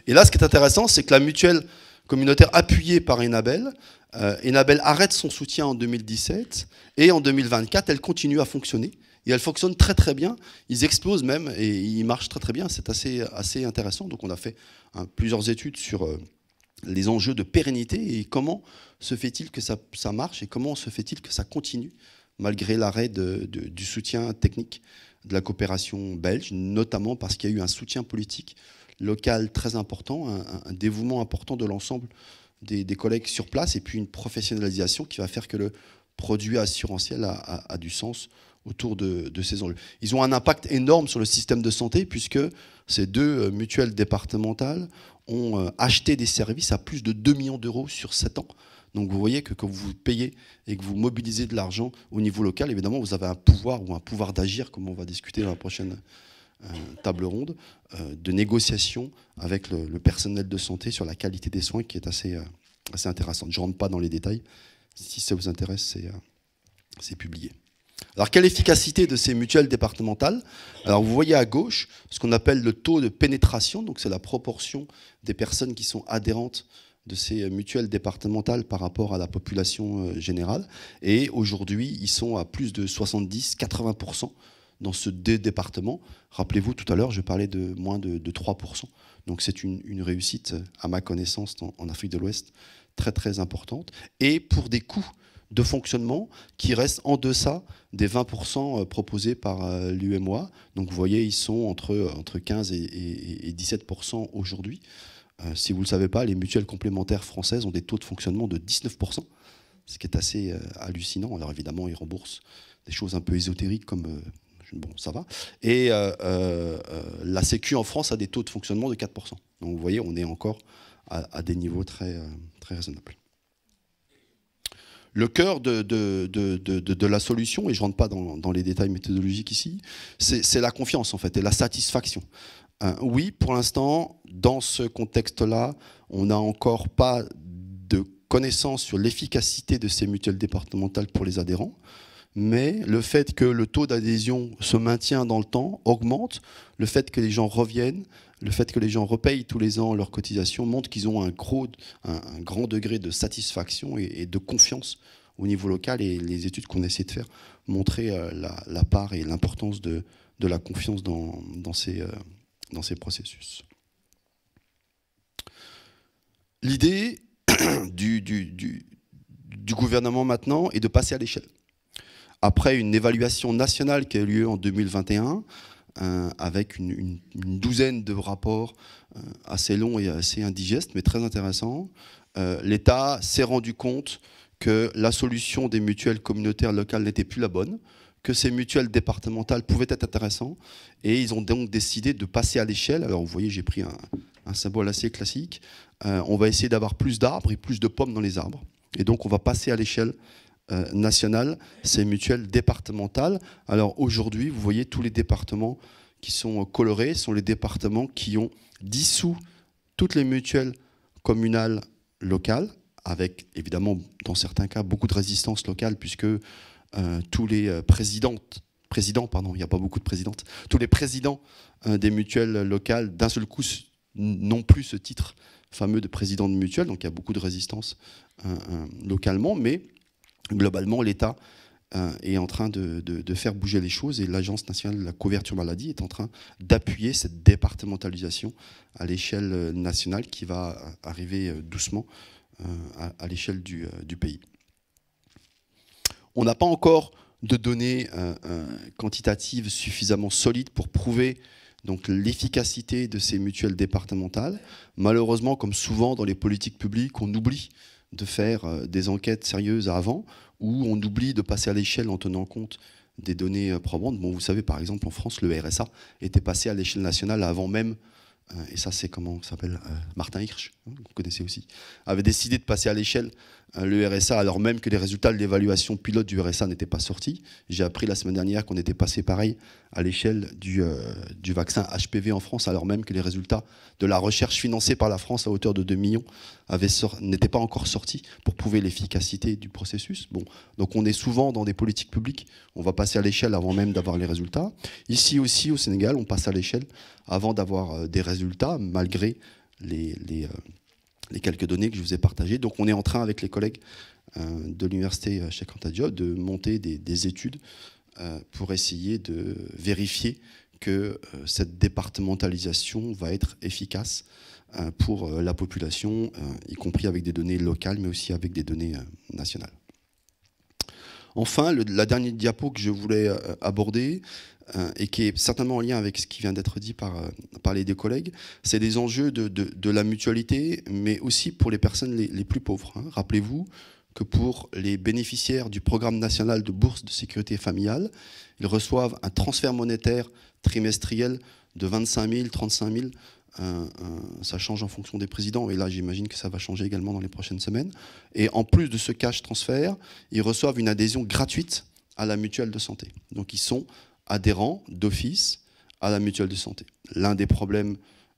Et là, ce qui est intéressant, c'est que la mutuelle communautaire appuyée par Enabel, Enabel arrête son soutien en 2017, et en 2024, elle continue à fonctionner. Et elle fonctionne très très bien, ils explosent même, et ils marchent très très bien, c'est assez intéressant. Donc on a fait plusieurs études sur les enjeux de pérennité, et comment se fait-il que ça marche, et comment se fait-il que ça continue, malgré l'arrêt du soutien technique de la coopération belge, notamment parce qu'il y a eu un soutien politique local très important, un dévouement important de l'ensemble des collègues sur place, et puis une professionnalisation qui va faire que le produit assurantiel a du sens autour de ces enjeux. Ils ont un impact énorme sur le système de santé, puisque ces 2 mutuelles départementales ont acheté des services à plus de 2 millions d'euros sur 7 ans. Donc vous voyez que quand vous payez et que vous mobilisez de l'argent au niveau local, évidemment, vous avez un pouvoir d'agir, comme on va discuter dans la prochaine table ronde, de négociation avec le personnel de santé sur la qualité des soins, qui est assez intéressante. Je ne rentre pas dans les détails. Si ça vous intéresse, c'est publié. Alors, quelle efficacité de ces mutuelles départementales? Alors, vous voyez à gauche ce qu'on appelle le taux de pénétration, donc c'est la proportion des personnes qui sont adhérentes de ces mutuelles départementales par rapport à la population générale. Et aujourd'hui, ils sont à plus de 70-80% dans ce département. Rappelez-vous, tout à l'heure, je parlais de moins de 3%. Donc, c'est une réussite, à ma connaissance, en Afrique de l'Ouest, très, très importante. Et pour des coûts de fonctionnement qui restent en deçà des 20% proposés par l'UMOA. Donc vous voyez, ils sont entre 15 et 17% aujourd'hui. Si vous ne le savez pas, les mutuelles complémentaires françaises ont des taux de fonctionnement de 19%, ce qui est assez hallucinant. Alors évidemment, ils remboursent des choses un peu ésotériques comme... bon, ça va. Et la Sécu en France a des taux de fonctionnement de 4%. Donc vous voyez, on est encore à des niveaux très, très raisonnables. Le cœur de la solution, et je ne rentre pas dans les détails méthodologiques ici, c'est la confiance en fait, et la satisfaction. Oui, pour l'instant, dans ce contexte-là, on n'a encore pas de connaissances sur l'efficacité de ces mutuelles départementales pour les adhérents, mais le fait que le taux d'adhésion se maintient dans le temps, augmente, le fait que les gens reviennent, le fait que les gens repayent tous les ans leurs cotisations montre qu'ils ont un grand degré de satisfaction et de confiance au niveau local. Et les études qu'on essaie de faire montraient la part et l'importance de la confiance dans ces processus. L'idée du gouvernement maintenant est de passer à l'échelle. Après une évaluation nationale qui a eu lieu en 2021, avec une douzaine de rapports assez longs et assez indigestes, mais très intéressants, l'État s'est rendu compte que la solution des mutuelles communautaires locales n'était plus la bonne, que ces mutuelles départementales pouvaient être intéressantes, et ils ont donc décidé de passer à l'échelle. Alors vous voyez, j'ai pris un symbole assez classique. On va essayer d'avoir plus d'arbres et plus de pommes dans les arbres. Et donc on va passer à l'échelle nationale ces mutuelles départementales. Alors aujourd'hui, vous voyez tous les départements qui sont colorés sont les départements qui ont dissous toutes les mutuelles communales locales, avec évidemment dans certains cas beaucoup de résistance locale, puisque tous les présidents, il n'y a pas beaucoup de présidentes, tous les présidents des mutuelles locales d'un seul coup n'ont plus ce titre fameux de président de mutuelle, donc il y a beaucoup de résistance localement, mais globalement l'État est en train de faire bouger les choses, et l'Agence nationale de la couverture maladie est en train d'appuyer cette départementalisation à l'échelle nationale qui va arriver doucement à l'échelle du pays. On n'a pas encore de données quantitatives suffisamment solides pour prouver donc l'efficacité de ces mutuelles départementales. Malheureusement, comme souvent dans les politiques publiques, on oublie de faire des enquêtes sérieuses avant, ou on oublie de passer à l'échelle en tenant compte des données probantes. Bon, vous savez, par exemple, en France, le RSA était passé à l'échelle nationale avant même, et ça c'est comment ça s'appelle, Martin Hirsch, vous connaissez aussi, avait décidé de passer à l'échelle le RSA alors même que les résultats de l'évaluation pilote du RSA n'étaient pas sortis. J'ai appris la semaine dernière qu'on était passé pareil à l'échelle du vaccin HPV en France, alors même que les résultats de la recherche financée par la France à hauteur de 2 millions n'étaient pas encore sortis pour prouver l'efficacité du processus. Bon, donc on est souvent dans des politiques publiques, on va passer à l'échelle avant même d'avoir les résultats. Ici aussi au Sénégal, on passe à l'échelle avant d'avoir des résultats, malgré les quelques données que je vous ai partagées. Donc on est en train, avec les collègues de l'université Cheikh Anta Diop, de monter des études pour essayer de vérifier que cette départementalisation va être efficace pour la population, y compris avec des données locales, mais aussi avec des données nationales. Enfin, la dernière diapo que je voulais aborder, et qui est certainement en lien avec ce qui vient d'être dit par les deux collègues, c'est des enjeux de la mutualité, mais aussi pour les personnes les plus pauvres. Rappelez-vous que pour les bénéficiaires du programme national de bourse de sécurité familiale, ils reçoivent un transfert monétaire trimestriel de 25 000, 35 000. Ça change en fonction des présidents, et là j'imagine que ça va changer également dans les prochaines semaines. Et en plus de ce cash transfert, ils reçoivent une adhésion gratuite à la mutuelle de santé. Donc ils sont adhérents d'office à la mutuelle de santé. L'un des problèmes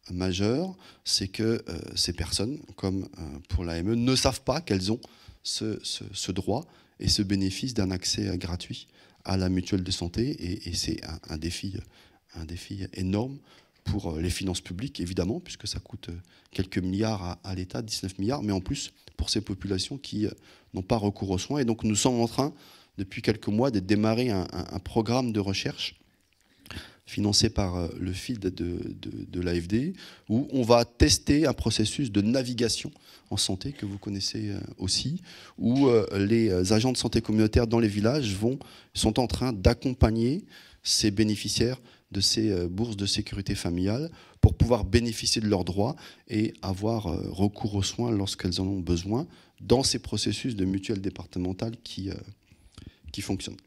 majeurs, c'est que ces personnes, comme pour l'AME, ne savent pas qu'elles ont ce droit et ce bénéfice d'un accès gratuit à la mutuelle de santé, et c'est un défi énorme pour les finances publiques, évidemment, puisque ça coûte quelques milliards à l'État, 19 milliards, mais en plus pour ces populations qui n'ont pas recours aux soins. Et donc nous sommes en train, depuis quelques mois, de démarrer un programme de recherche financé par le FID de l'AFD, où on va tester un processus de navigation en santé que vous connaissez aussi, où les agents de santé communautaire dans les villages sont en train d'accompagner ces bénéficiaires de ces bourses de sécurité familiale pour pouvoir bénéficier de leurs droits et avoir recours aux soins lorsqu'elles en ont besoin dans ces processus de mutuelle départementale qui fonctionnent.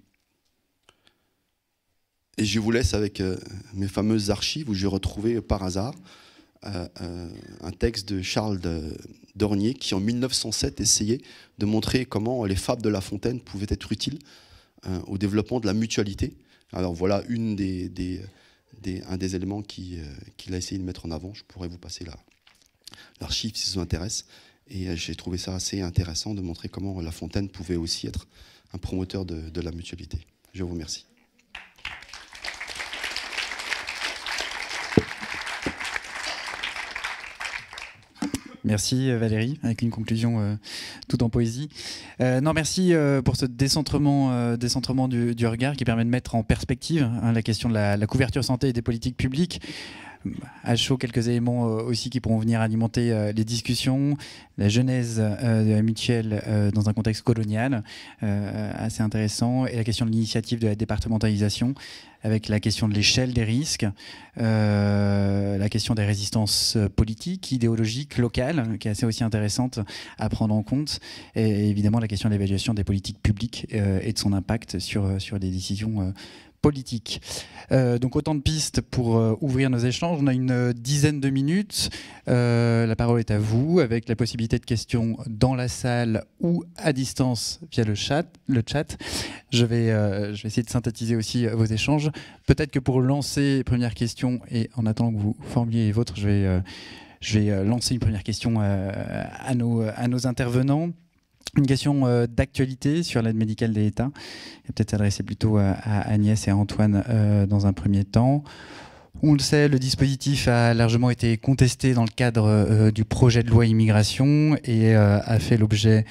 Et je vous laisse avec mes fameuses archives où j'ai retrouvé par hasard un texte de Charles Dornier qui en 1907 essayait de montrer comment les fables de La Fontaine pouvaient être utiles au développement de la mutualité. Alors voilà un des éléments qu'il a essayé de mettre en avant. Je pourrais vous passer l'archive si ça vous intéresse. Et j'ai trouvé ça assez intéressant de montrer comment La Fontaine pouvait aussi être un promoteur de la mutualité. Je vous remercie. Merci Valérie, avec une conclusion tout en poésie. Non, merci pour ce décentrement du regard qui permet de mettre en perspective la question de la couverture santé et des politiques publiques. À chaud, quelques éléments aussi qui pourront venir alimenter les discussions, la genèse de la mutuelle dans un contexte colonial, assez intéressant, et la question de l'initiative de la départementalisation, avec la question de l'échelle des risques, la question des résistances politiques, idéologiques, locales, qui est assez aussi intéressante à prendre en compte, et évidemment la question de l'évaluation des politiques publiques et de son impact sur des décisions politique. Donc autant de pistes pour ouvrir nos échanges. On a une dizaine de minutes. La parole est à vous, avec la possibilité de questions dans la salle ou à distance via le chat. Je vais essayer de synthétiser aussi vos échanges. Peut-être que pour lancer première question, et en attendant que vous formuliez les vôtres, je vais lancer une première question à nos intervenants. Une question d'actualité sur l'aide médicale de l'État, et peut-être s'adresser plutôt à Agnès et à Antoine dans un premier temps. On le sait, le dispositif a largement été contesté dans le cadre du projet de loi immigration et a fait l'objet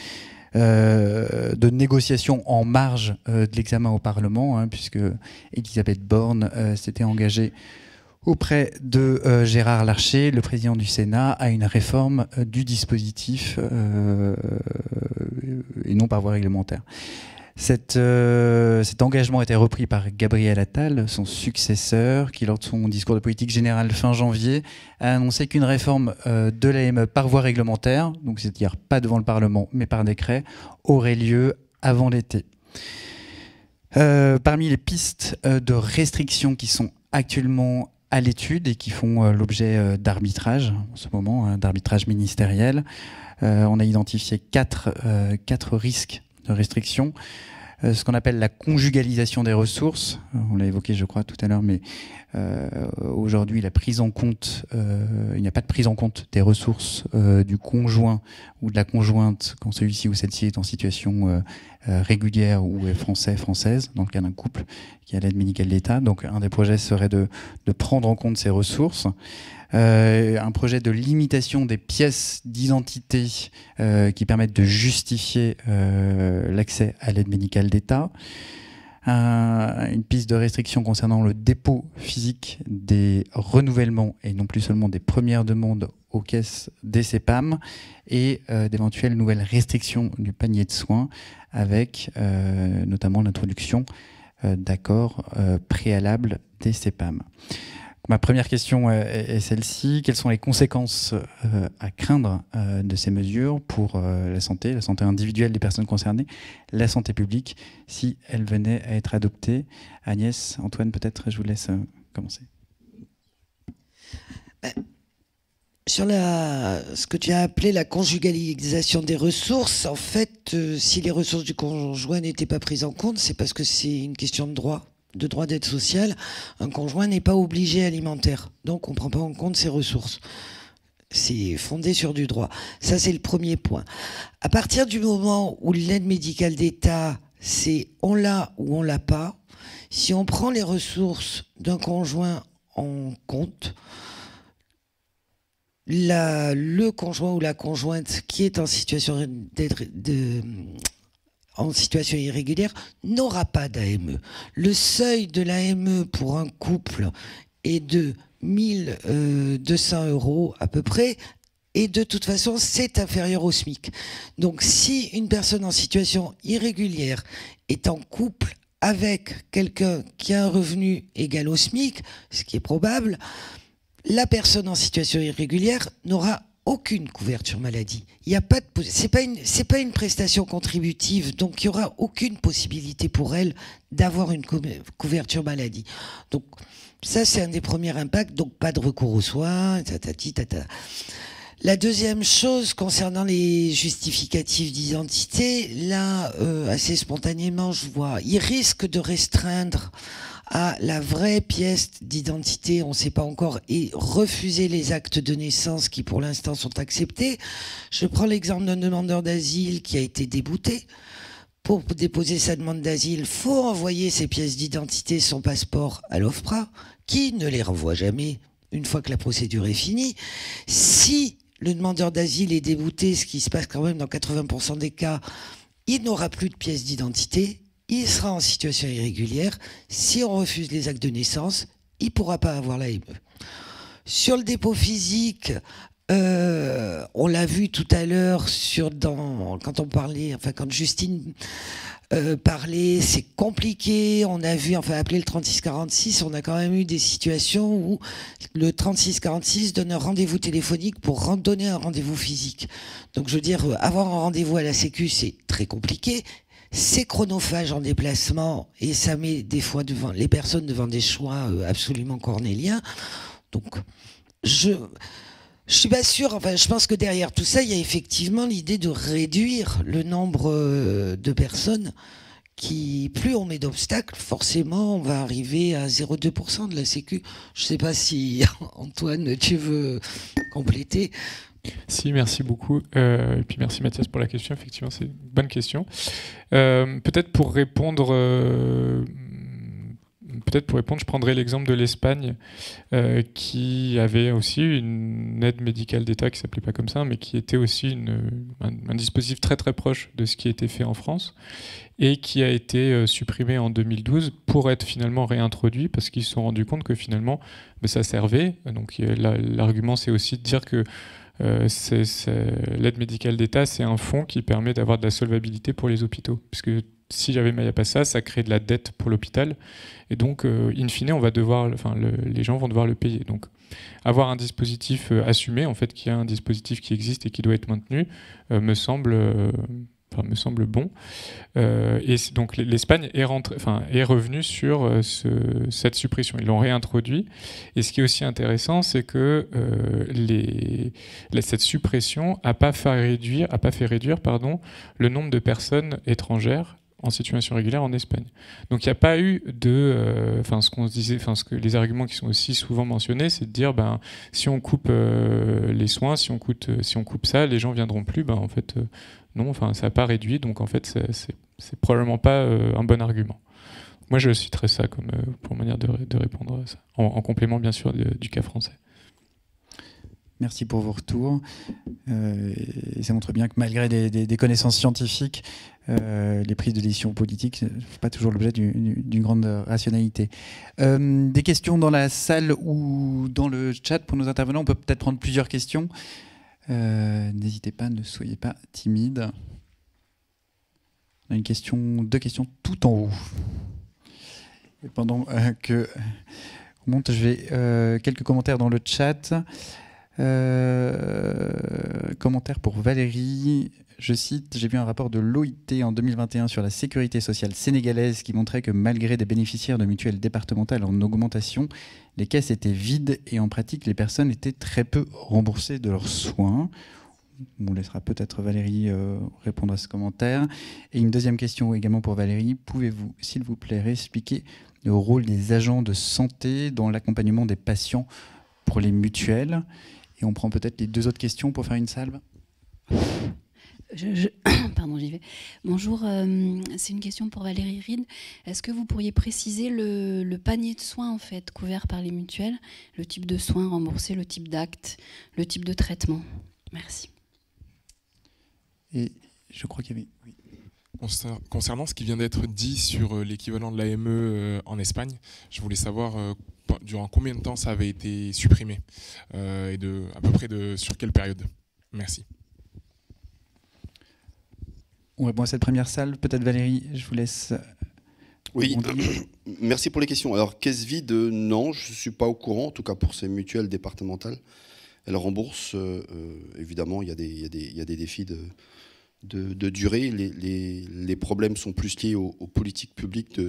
de négociations en marge de l'examen au Parlement, puisque Elisabeth Borne s'était engagée auprès de Gérard Larcher, le président du Sénat, à une réforme du dispositif et non par voie réglementaire. Cet engagement a été repris par Gabriel Attal, son successeur, qui lors de son discours de politique générale fin janvier a annoncé qu'une réforme de l'AME par voie réglementaire, donc c'est-à-dire pas devant le Parlement mais par décret, aurait lieu avant l'été. Parmi les pistes de restrictions qui sont actuellement à l'étude et qui font l'objet d'arbitrage, en ce moment, d'arbitrage ministériel, on a identifié quatre risques de restriction. Ce qu'on appelle la conjugalisation des ressources, on l'a évoqué je crois tout à l'heure, mais aujourd'hui la prise en compte, il n'y a pas de prise en compte des ressources du conjoint ou de la conjointe quand celui-ci ou celle-ci est en situation régulière ou est française, dans le cas d'un couple qui a l'aide médicale de l'État. Donc un des projets serait de prendre en compte ces ressources. Un projet de limitation des pièces d'identité qui permettent de justifier l'accès à l'aide médicale d'État. Une piste de restriction concernant le dépôt physique des renouvellements et non plus seulement des premières demandes aux caisses des CPAM et d'éventuelles nouvelles restrictions du panier de soins avec notamment l'introduction d'accords préalables des CPAM. Ma première question est celle-ci. Quelles sont les conséquences à craindre de ces mesures pour la santé individuelle des personnes concernées, la santé publique, si elles venaient à être adoptées? Agnès, Antoine, peut-être je vous laisse commencer. Sur ce que tu as appelé la conjugalisation des ressources, en fait, si les ressources du conjoint n'étaient pas prises en compte, c'est parce que c'est une question de droit d'aide sociale. Un conjoint n'est pas obligé alimentaire, donc on ne prend pas en compte ses ressources. C'est fondé sur du droit. Ça, c'est le premier point. À partir du moment où l'aide médicale d'État, c'est on l'a ou on l'a pas, si on prend les ressources d'un conjoint en compte, le conjoint ou la conjointe qui est en situation irrégulière n'aura pas d'AME. Le seuil de l'AME pour un couple est de 1 200 € à peu près, et de toute façon c'est inférieur au SMIC. Donc si une personne en situation irrégulière est en couple avec quelqu'un qui a un revenu égal au SMIC, ce qui est probable, la personne en situation irrégulière n'aura aucune couverture maladie. C'est pas une prestation contributive, donc il y aura aucune possibilité pour elle d'avoir une couverture maladie. Donc ça, c'est un des premiers impacts. Donc pas de recours aux soins, tata. La deuxième chose concernant les justificatifs d'identité, là, assez spontanément, je vois, il risque de restreindre à la vraie pièce d'identité, on ne sait pas encore, et refuser les actes de naissance qui pour l'instant sont acceptés. Je prends l'exemple d'un demandeur d'asile qui a été débouté. Pour déposer sa demande d'asile, il faut envoyer ses pièces d'identité, son passeport à l'OFPRA, qui ne les renvoie jamais une fois que la procédure est finie. Si le demandeur d'asile est débouté, ce qui se passe quand même dans 80% des cas, il n'aura plus de pièces d'identité. Il sera en situation irrégulière. Si on refuse les actes de naissance, il ne pourra pas avoir l'AME. Sur le dépôt physique, on l'a vu tout à l'heure quand Justine parlait, c'est compliqué. On a vu, appelé le 3646, on a quand même eu des situations où le 3646 donne un rendez-vous téléphonique pour donner un rendez-vous physique. Donc je veux dire, avoir un rendez-vous à la Sécu, c'est très compliqué. c'est chronophage en déplacement et ça met des fois les personnes devant des choix absolument cornéliens. Donc, je suis pas sûre. Enfin, je pense que derrière tout ça, il y a effectivement l'idée de réduire le nombre de personnes qui, plus on met d'obstacles, forcément, on va arriver à 0,2% de la Sécu. Je sais pas si, Antoine, tu veux compléter. Si, merci beaucoup. Et puis merci Mathias pour la question. Effectivement, c'est une bonne question. Peut-être pour répondre, je prendrai l'exemple de l'Espagne, qui avait aussi une aide médicale d'État qui s'appelait pas comme ça, mais qui était aussi un dispositif très très proche de ce qui a été fait en France et qui a été supprimé en 2012 pour être finalement réintroduit parce qu'ils se sont rendus compte que finalement ça servait. Donc l'argument, c'est aussi de dire que l'aide médicale d'État, c'est un fonds qui permet d'avoir de la solvabilité pour les hôpitaux. Puisque si jamais il n'y a pas ça, ça crée de la dette pour l'hôpital. Et donc, in fine, les gens vont devoir le payer. Donc, avoir un dispositif assumé, en fait, qu'il y a un dispositif qui existe et qui doit être maintenu, me semble bon. Et donc l'Espagne est revenue sur cette suppression. Ils l'ont réintroduit. Et ce qui est aussi intéressant, c'est que cette suppression n'a pas fait réduire le nombre de personnes étrangères en situation régulière en Espagne. Donc il n'y a pas eu de... les arguments qui sont aussi souvent mentionnés, c'est de dire, si on coupe les soins, si on coupe ça, les gens ne viendront plus. En fait, non, ça n'a pas réduit. Donc en fait, c'est probablement pas un bon argument. Moi, je citerais ça comme pour manière de répondre à ça, en complément, bien sûr, du cas français. Merci pour vos retours. Et ça montre bien que malgré des connaissances scientifiques, les prises de décision politiques ne font pas toujours l'objet d'une grande rationalité. Des questions dans la salle ou dans le chat pour nos intervenants. On peut peut-être prendre plusieurs questions. N'hésitez pas, ne soyez pas timide. On a deux questions tout en haut. Et pendant que on monte, je vais quelques commentaires dans le chat. Commentaire pour Valérie. Je cite, j'ai vu un rapport de l'OIT en 2021 sur la sécurité sociale sénégalaise qui montrait que malgré des bénéficiaires de mutuelles départementales en augmentation, les caisses étaient vides et en pratique, les personnes étaient très peu remboursées de leurs soins. On laissera peut-être Valérie répondre à ce commentaire. Et une deuxième question également pour Valérie. Pouvez-vous, s'il vous plaît, expliquer le rôle des agents de santé dans l'accompagnement des patients pour les mutuelles? Et on prend peut-être les deux autres questions pour faire une salve. Pardon, j'y vais. Bonjour, c'est une question pour Valérie Reed. Est-ce que vous pourriez préciser le panier de soins en fait couvert par les mutuelles, le type de soins remboursés, le type d'acte, le type de traitement? Merci. Et je crois qu'il y avait... Oui. Concernant ce qui vient d'être dit sur l'équivalent de l'AME en Espagne, je voulais savoir durant combien de temps ça avait été supprimé et à peu près sur quelle période. Merci. On répond à cette première salle. Peut-être Valérie, je vous laisse... Oui, merci pour les questions. Alors, caisse vide, non, je ne suis pas au courant, en tout cas pour ces mutuelles départementales. Elles remboursent, évidemment, il y a des défis de durée. Les problèmes sont plus liés aux politiques publiques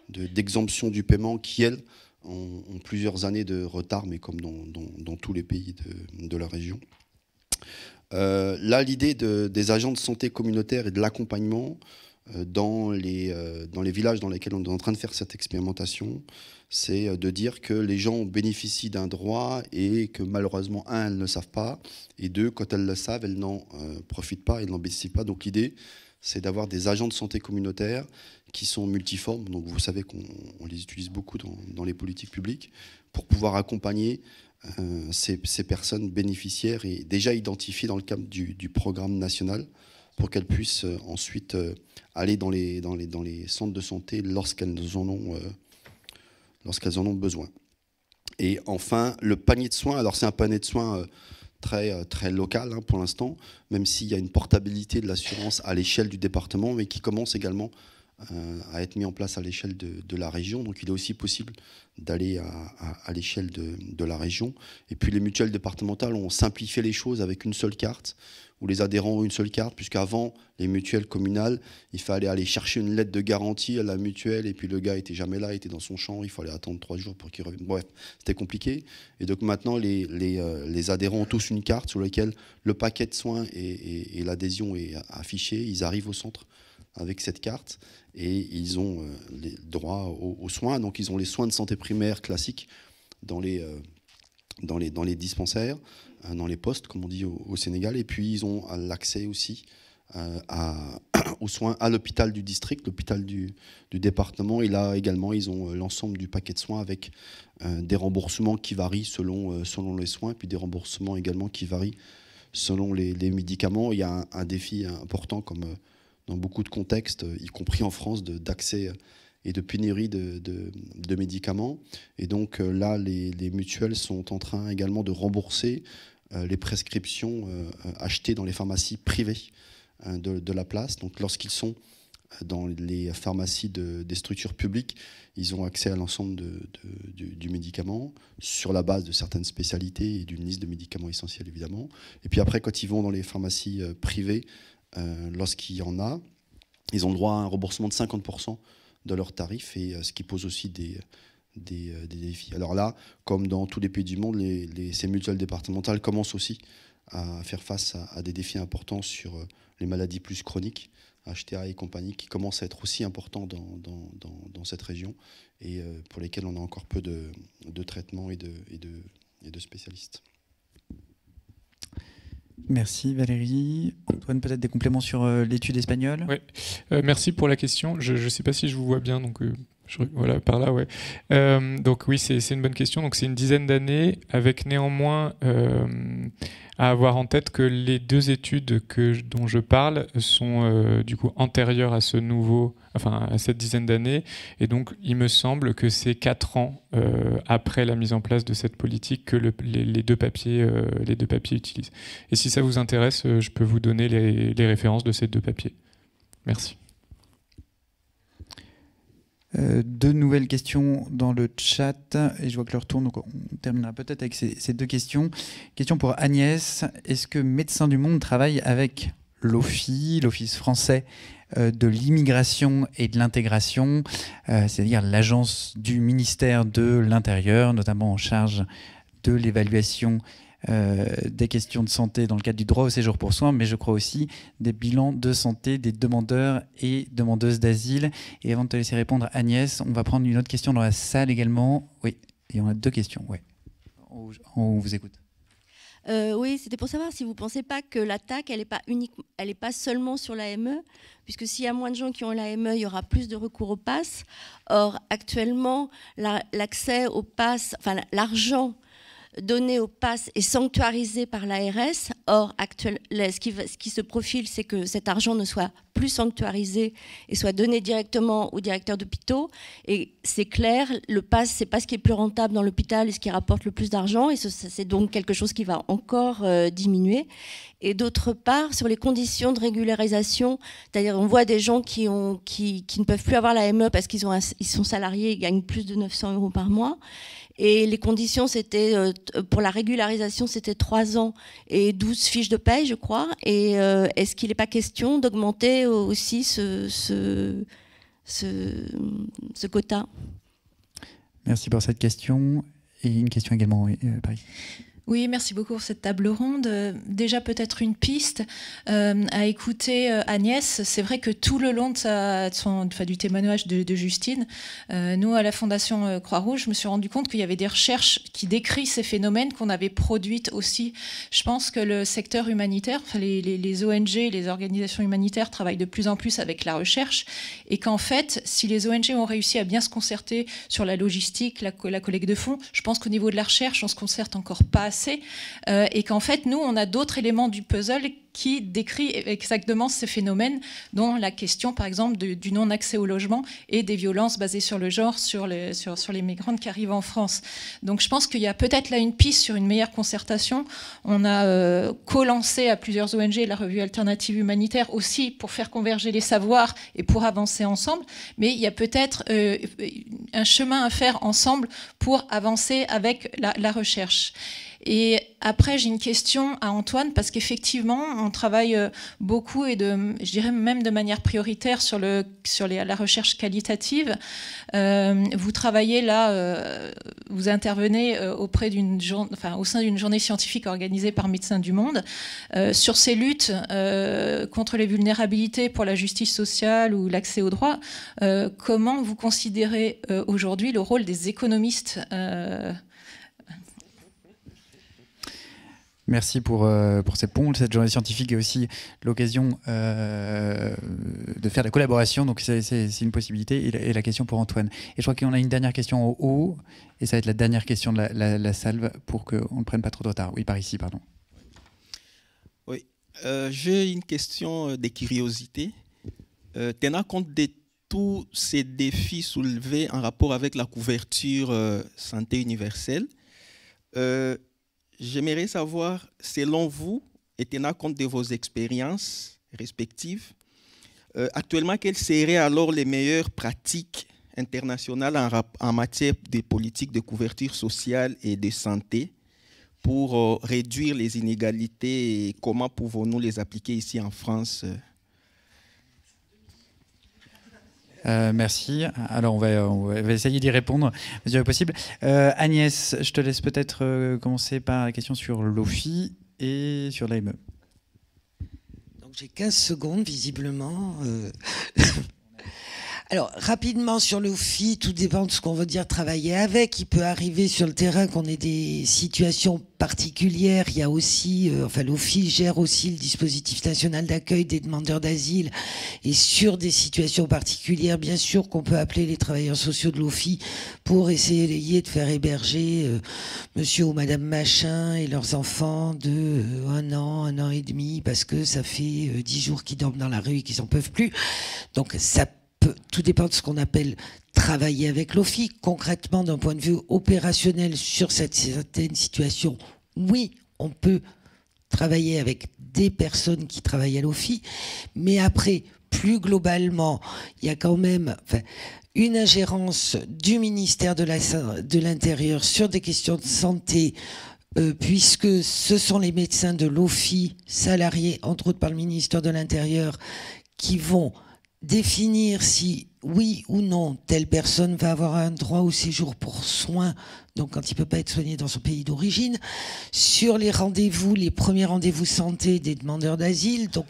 d'exemption du paiement qui, elles, ont plusieurs années de retard, mais comme dans tous les pays de la région. Là, l'idée des agents de santé communautaire et de l'accompagnement dans les villages dans lesquels on est en train de faire cette expérimentation, c'est de dire que les gens bénéficient d'un droit et que malheureusement, un, elles ne le savent pas, et deux, quand elles le savent, elles n'en profitent pas, elles n'en bénéficient pas. Donc l'idée, c'est d'avoir des agents de santé communautaire qui sont multiformes. Donc vous savez qu'on les utilise beaucoup dans les politiques publiques pour pouvoir accompagner ces personnes bénéficiaires et déjà identifiées dans le cadre du programme national pour qu'elles puissent ensuite aller dans les centres de santé lorsqu'elles en ont besoin. Et enfin, le panier de soins. Alors c'est un panier de soins très, très local pour l'instant, même s'il y a une portabilité de l'assurance à l'échelle du département, mais qui commence également à être mis en place à l'échelle de la région. Donc il est aussi possible d'aller à l'échelle de la région. Et puis les mutuelles départementales ont simplifié les choses avec une seule carte, où les adhérents ont une seule carte, puisqu'avant, les mutuelles communales, il fallait aller chercher une lettre de garantie à la mutuelle, et puis le gars n'était jamais là, il était dans son champ, il fallait attendre 3 jours pour qu'il revienne. Bref, c'était compliqué. Et donc maintenant, les adhérents ont tous une carte sur laquelle le paquet de soins et l'adhésion est affiché. Ils arrivent au centre avec cette carte, et ils ont les droits aux soins. Donc ils ont les soins de santé primaire classiques dans les dispensaires, dans les postes, comme on dit au Sénégal, et puis ils ont l'accès aussi aux soins à l'hôpital du district, l'hôpital du département, et là également ils ont l'ensemble du paquet de soins avec des remboursements qui varient selon les soins, et puis des remboursements également qui varient selon les médicaments. Il y a un défi important, comme dans beaucoup de contextes, y compris en France, d'accès et de pénurie de médicaments. Et donc là, les mutuelles sont en train également de rembourser les prescriptions achetées dans les pharmacies privées de la place. Donc lorsqu'ils sont dans les pharmacies des structures publiques, ils ont accès à l'ensemble du médicament sur la base de certaines spécialités et d'une liste de médicaments essentiels, évidemment. Et puis après, quand ils vont dans les pharmacies privées, lorsqu'il y en a, ils ont le droit à un remboursement de 50% de leurs tarifs, et ce qui pose aussi des défis. Alors là, comme dans tous les pays du monde, ces mutuelles départementales commencent aussi à faire face à des défis importants sur les maladies plus chroniques, HTA et compagnie, qui commencent à être aussi importants dans cette région, et pour lesquels on a encore peu de traitements et de spécialistes. Merci Valérie. Antoine, peut-être des compléments sur l'étude espagnole? Oui, merci pour la question. Je ne sais pas si je vous vois bien, donc voilà, par là, ouais. Donc oui, c'est une bonne question. Donc c'est une dizaine d'années, avec néanmoins à avoir en tête que les 2 études dont je parle sont du coup antérieures à à cette dizaine d'années, et donc il me semble que c'est 4 ans après la mise en place de cette politique que les deux papiers utilisent. Et si ça vous intéresse, je peux vous donner les références de ces 2 papiers. Merci. 2 nouvelles questions dans le chat, et je vois que l'heure tourne, donc on terminera peut-être avec ces 2 questions. Question pour Agnès: est-ce que Médecins du Monde travaille avec l'OFII, l'Office français de l'immigration et de l'intégration, c'est-à-dire l'agence du ministère de l'Intérieur, notamment en charge de l'évaluation des questions de santé dans le cadre du droit au séjour pour soins, mais je crois aussi des bilans de santé des demandeurs et demandeuses d'asile. Et avant de te laisser répondre, Agnès, on va prendre une autre question dans la salle également. Oui, et on a 2 questions. Ouais. On vous écoute. Oui, c'était pour savoir si vous ne pensez pas que l'attaque, elle n'est pas seulement sur l'AME, puisque s'il y a moins de gens qui ont l'AME, il y aura plus de recours au pass. Or, actuellement, l'accès au pass, enfin l'argent donné au pass est sanctuarisé par l'ARS. Or, ce qui se profile, c'est que cet argent ne soit plus sanctuarisé et soit donné directement aux directeurs d'hôpitaux. Et c'est clair, le pass, c'est pas ce qui est plus rentable dans l'hôpital et ce qui rapporte le plus d'argent. Et c'est donc quelque chose qui va encore diminuer. Et d'autre part, sur les conditions de régularisation, c'est-à-dire on voit des gens qui ne peuvent plus avoir l'AME parce qu'ils sont salariés, ils gagnent plus de 900 € par mois. Et les conditions, c'était pour la régularisation, c'était 3 ans et 12 fiches de paye, je crois. Et est-ce qu'il n'est pas question d'augmenter aussi ce quota? Merci pour cette question. Et une question également, Paris. Oui, merci beaucoup pour cette table ronde. Déjà, peut-être une piste à écouter Agnès. C'est vrai que tout le long du témoignage de Justine, nous, à la Fondation Croix-Rouge, je me suis rendu compte qu'il y avait des recherches qui décrivent ces phénomènes qu'on avait produites aussi. Je pense que le secteur humanitaire, enfin, les ONG, les organisations humanitaires travaillent de plus en plus avec la recherche, et qu'en fait, si les ONG ont réussi à bien se concerter sur la logistique, la collecte de fonds, je pense qu'au niveau de la recherche, on se concerte encore pas assez. Et qu'en fait, nous, on a d'autres éléments du puzzle qui décrit exactement ces phénomènes, dont la question, par exemple, du non-accès au logement et des violences basées sur le genre sur les migrantes qui arrivent en France. Donc je pense qu'il y a peut-être là une piste sur une meilleure concertation. On a co-lancé à plusieurs ONG la revue Alternative Humanitaire aussi pour faire converger les savoirs et pour avancer ensemble, mais il y a peut-être un chemin à faire ensemble pour avancer avec la recherche. Et après, j'ai une question à Antoine, parce qu'effectivement, on travaille beaucoup et je dirais même de manière prioritaire sur la recherche qualitative. Vous travaillez là, vous intervenez au sein d'une journée scientifique organisée par Médecins du Monde sur ces luttes contre les vulnérabilités pour la justice sociale ou l'accès aux droits. Comment vous considérez aujourd'hui le rôle des économistes Merci pour ces ponts, cette journée scientifique et aussi l'occasion de faire des collaborations. Donc c'est une possibilité. Et la question pour Antoine. Et je crois qu'on a une dernière question en haut. Et ça va être la dernière question de la salle pour qu'on ne prenne pas trop de retard. Oui, par ici, pardon. Oui, j'ai une question de curiosité. Tenant compte de tous ces défis soulevés en rapport avec la couverture santé universelle, j'aimerais savoir, selon vous, et tenant compte de vos expériences respectives, actuellement, quelles seraient alors les meilleures pratiques internationales en matière de politique de couverture sociale et de santé pour réduire les inégalités et comment pouvons-nous les appliquer ici en France? Merci. Alors, on va essayer d'y répondre, mesure possible. Agnès, je te laisse peut-être commencer par la question sur l'OFI et sur l'AME. Donc, j'ai 15 secondes, visiblement. Alors, rapidement sur l'OFI, tout dépend de ce qu'on veut dire travailler avec. Il peut arriver sur le terrain qu'on ait des situations particulières. Il y a aussi, l'OFI gère aussi le dispositif national d'accueil des demandeurs d'asile. Et sur des situations particulières, bien sûr qu'on peut appeler les travailleurs sociaux de l'OFI pour essayer de faire héberger monsieur ou madame machin et leurs enfants de 1 an et demi, parce que ça fait 10 jours qu'ils dorment dans la rue et qu'ils n'en peuvent plus. Donc, tout dépend de ce qu'on appelle travailler avec l'OFI. Concrètement, d'un point de vue opérationnel sur certaines situations, oui, on peut travailler avec des personnes qui travaillent à l'OFI, mais après, plus globalement, il y a quand même une ingérence du ministère de l'Intérieur sur des questions de santé, puisque ce sont les médecins de l'OFI, salariés entre autres par le ministère de l'Intérieur, qui vont définir si, oui ou non, telle personne va avoir un droit au séjour pour soins, donc quand il ne peut pas être soigné dans son pays d'origine. Sur les rendez-vous, les premiers rendez-vous santé des demandeurs d'asile, donc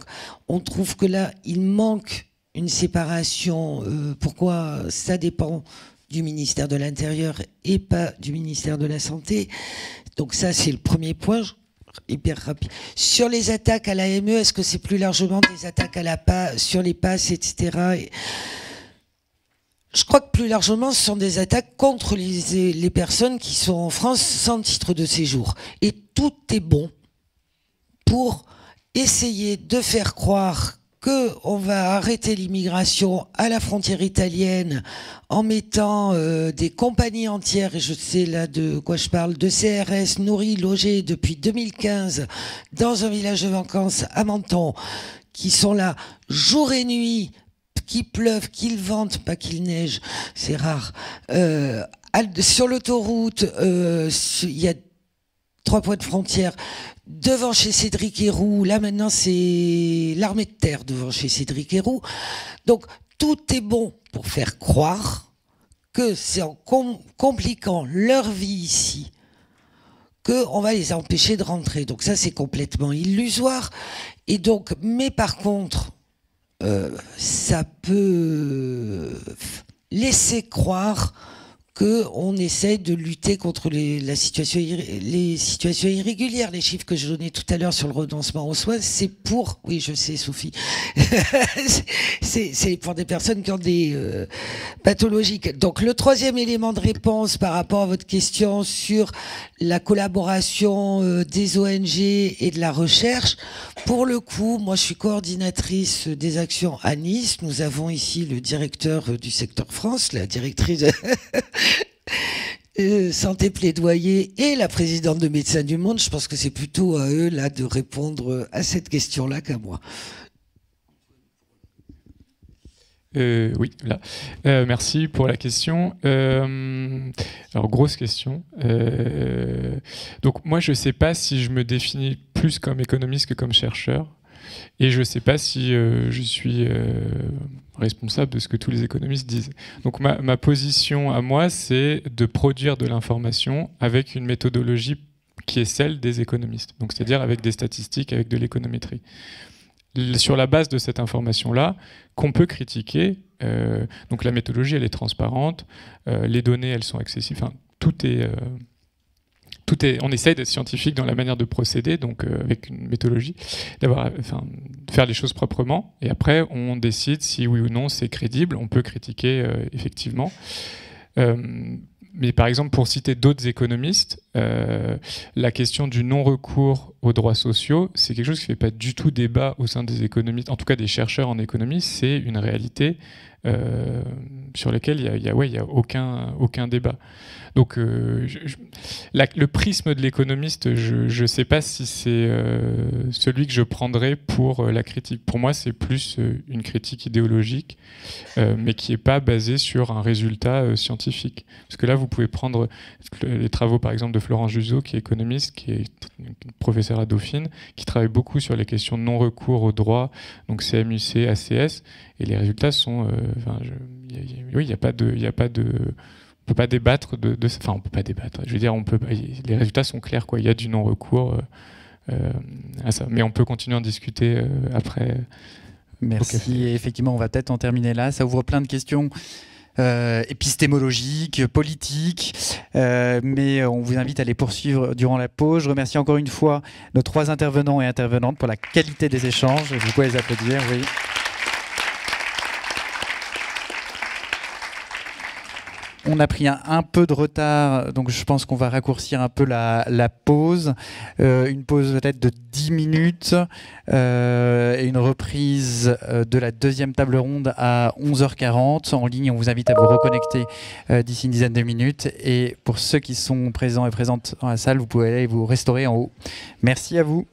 on trouve que là, il manque une séparation. Pourquoi? Ça dépend du ministère de l'Intérieur et pas du ministère de la Santé. Donc ça, c'est le premier point. Hyper rapide. Sur les attaques à l'AME, est-ce que c'est plus largement des attaques sur les passes, etc. Je crois que plus largement, ce sont des attaques contre les personnes qui sont en France sans titre de séjour. Et tout est bon pour essayer de faire croire qu'on va arrêter l'immigration à la frontière italienne en mettant des compagnies entières, et je sais là de quoi je parle, de CRS nourris, logés depuis 2015 dans un village de vacances à Menton, qui sont là jour et nuit, qu'il pleuve, qu'il vente, pas qu'il neige, c'est rare. Sur l'autoroute, il y a 3 points de frontière. Devant chez Cédric Héroux, là maintenant c'est l'armée de terre devant chez Cédric Héroux. Donc tout est bon pour faire croire que c'est en compliquant leur vie ici qu'on va les empêcher de rentrer. Donc ça c'est complètement illusoire. Et donc, mais par contre, ça peut laisser croire qu'on essaye de lutter contre les situations irrégulières. Les chiffres que je donnais tout à l'heure sur le renoncement aux soins, c'est pour, oui je sais Sophie, c'est pour des personnes qui ont des pathologies. Donc le troisième élément de réponse par rapport à votre question sur la collaboration des ONG et de la recherche, pour le coup, moi je suis coordinatrice des actions à Nice. Nous avons ici le directeur du secteur France, la directrice santé plaidoyer et la présidente de Médecins du Monde. Je pense que c'est plutôt à eux là de répondre à cette question-là qu'à moi. Oui, là. Merci pour la question. Alors, grosse question. Donc, moi, je ne sais pas si je me définis plus comme économiste que comme chercheur. Et je ne sais pas si je suis responsable de ce que tous les économistes disent. Donc, ma position à moi, c'est de produire de l'information avec une méthodologie qui est celle des économistes. Donc, c'est-à-dire avec des statistiques, avec de l'économétrie. Sur la base de cette information-là, qu'on peut critiquer, donc la méthodologie, elle est transparente, les données, elles sont accessibles, enfin, tout est, on essaye d'être scientifique dans la manière de procéder, donc avec une méthodologie, de faire les choses proprement, et après, on décide si oui ou non c'est crédible, on peut critiquer effectivement. Mais par exemple, pour citer d'autres économistes, la question du non-recours aux droits sociaux, c'est quelque chose qui ne fait pas du tout débat au sein des économistes, en tout cas des chercheurs en économie, c'est une réalité sur laquelle il n'y a aucun débat. Donc le prisme de l'économiste, je ne sais pas si c'est celui que je prendrais pour la critique. Pour moi, c'est plus une critique idéologique, mais qui n'est pas basée sur un résultat scientifique. Parce que là, vous pouvez prendre les travaux, par exemple, de Florence Juzeau, qui est économiste, qui est professeure à Dauphine, qui travaille beaucoup sur les questions de non-recours aux droits, donc CMUC, ACS, et les résultats sont... oui, il n'y a pas de... On peut pas débattre enfin, on peut pas débattre. Je veux dire, les résultats sont clairs, quoi. Il y a du non-recours à ça. Mais on peut continuer à en discuter après. Merci. Et effectivement, on va peut-être en terminer là. Ça ouvre plein de questions épistémologiques, politiques, mais on vous invite à les poursuivre durant la pause. Je remercie encore une fois nos 3 intervenants et intervenantes pour la qualité des échanges. Vous pouvez les applaudir, oui. On a pris un peu de retard, donc je pense qu'on va raccourcir un peu la pause. Une pause peut-être de 10 minutes et une reprise de la deuxième table ronde à 11h40. En ligne, on vous invite à vous reconnecter d'ici une dizaine de minutes. Et pour ceux qui sont présents et présentes dans la salle, vous pouvez aller vous restaurer en haut. Merci à vous.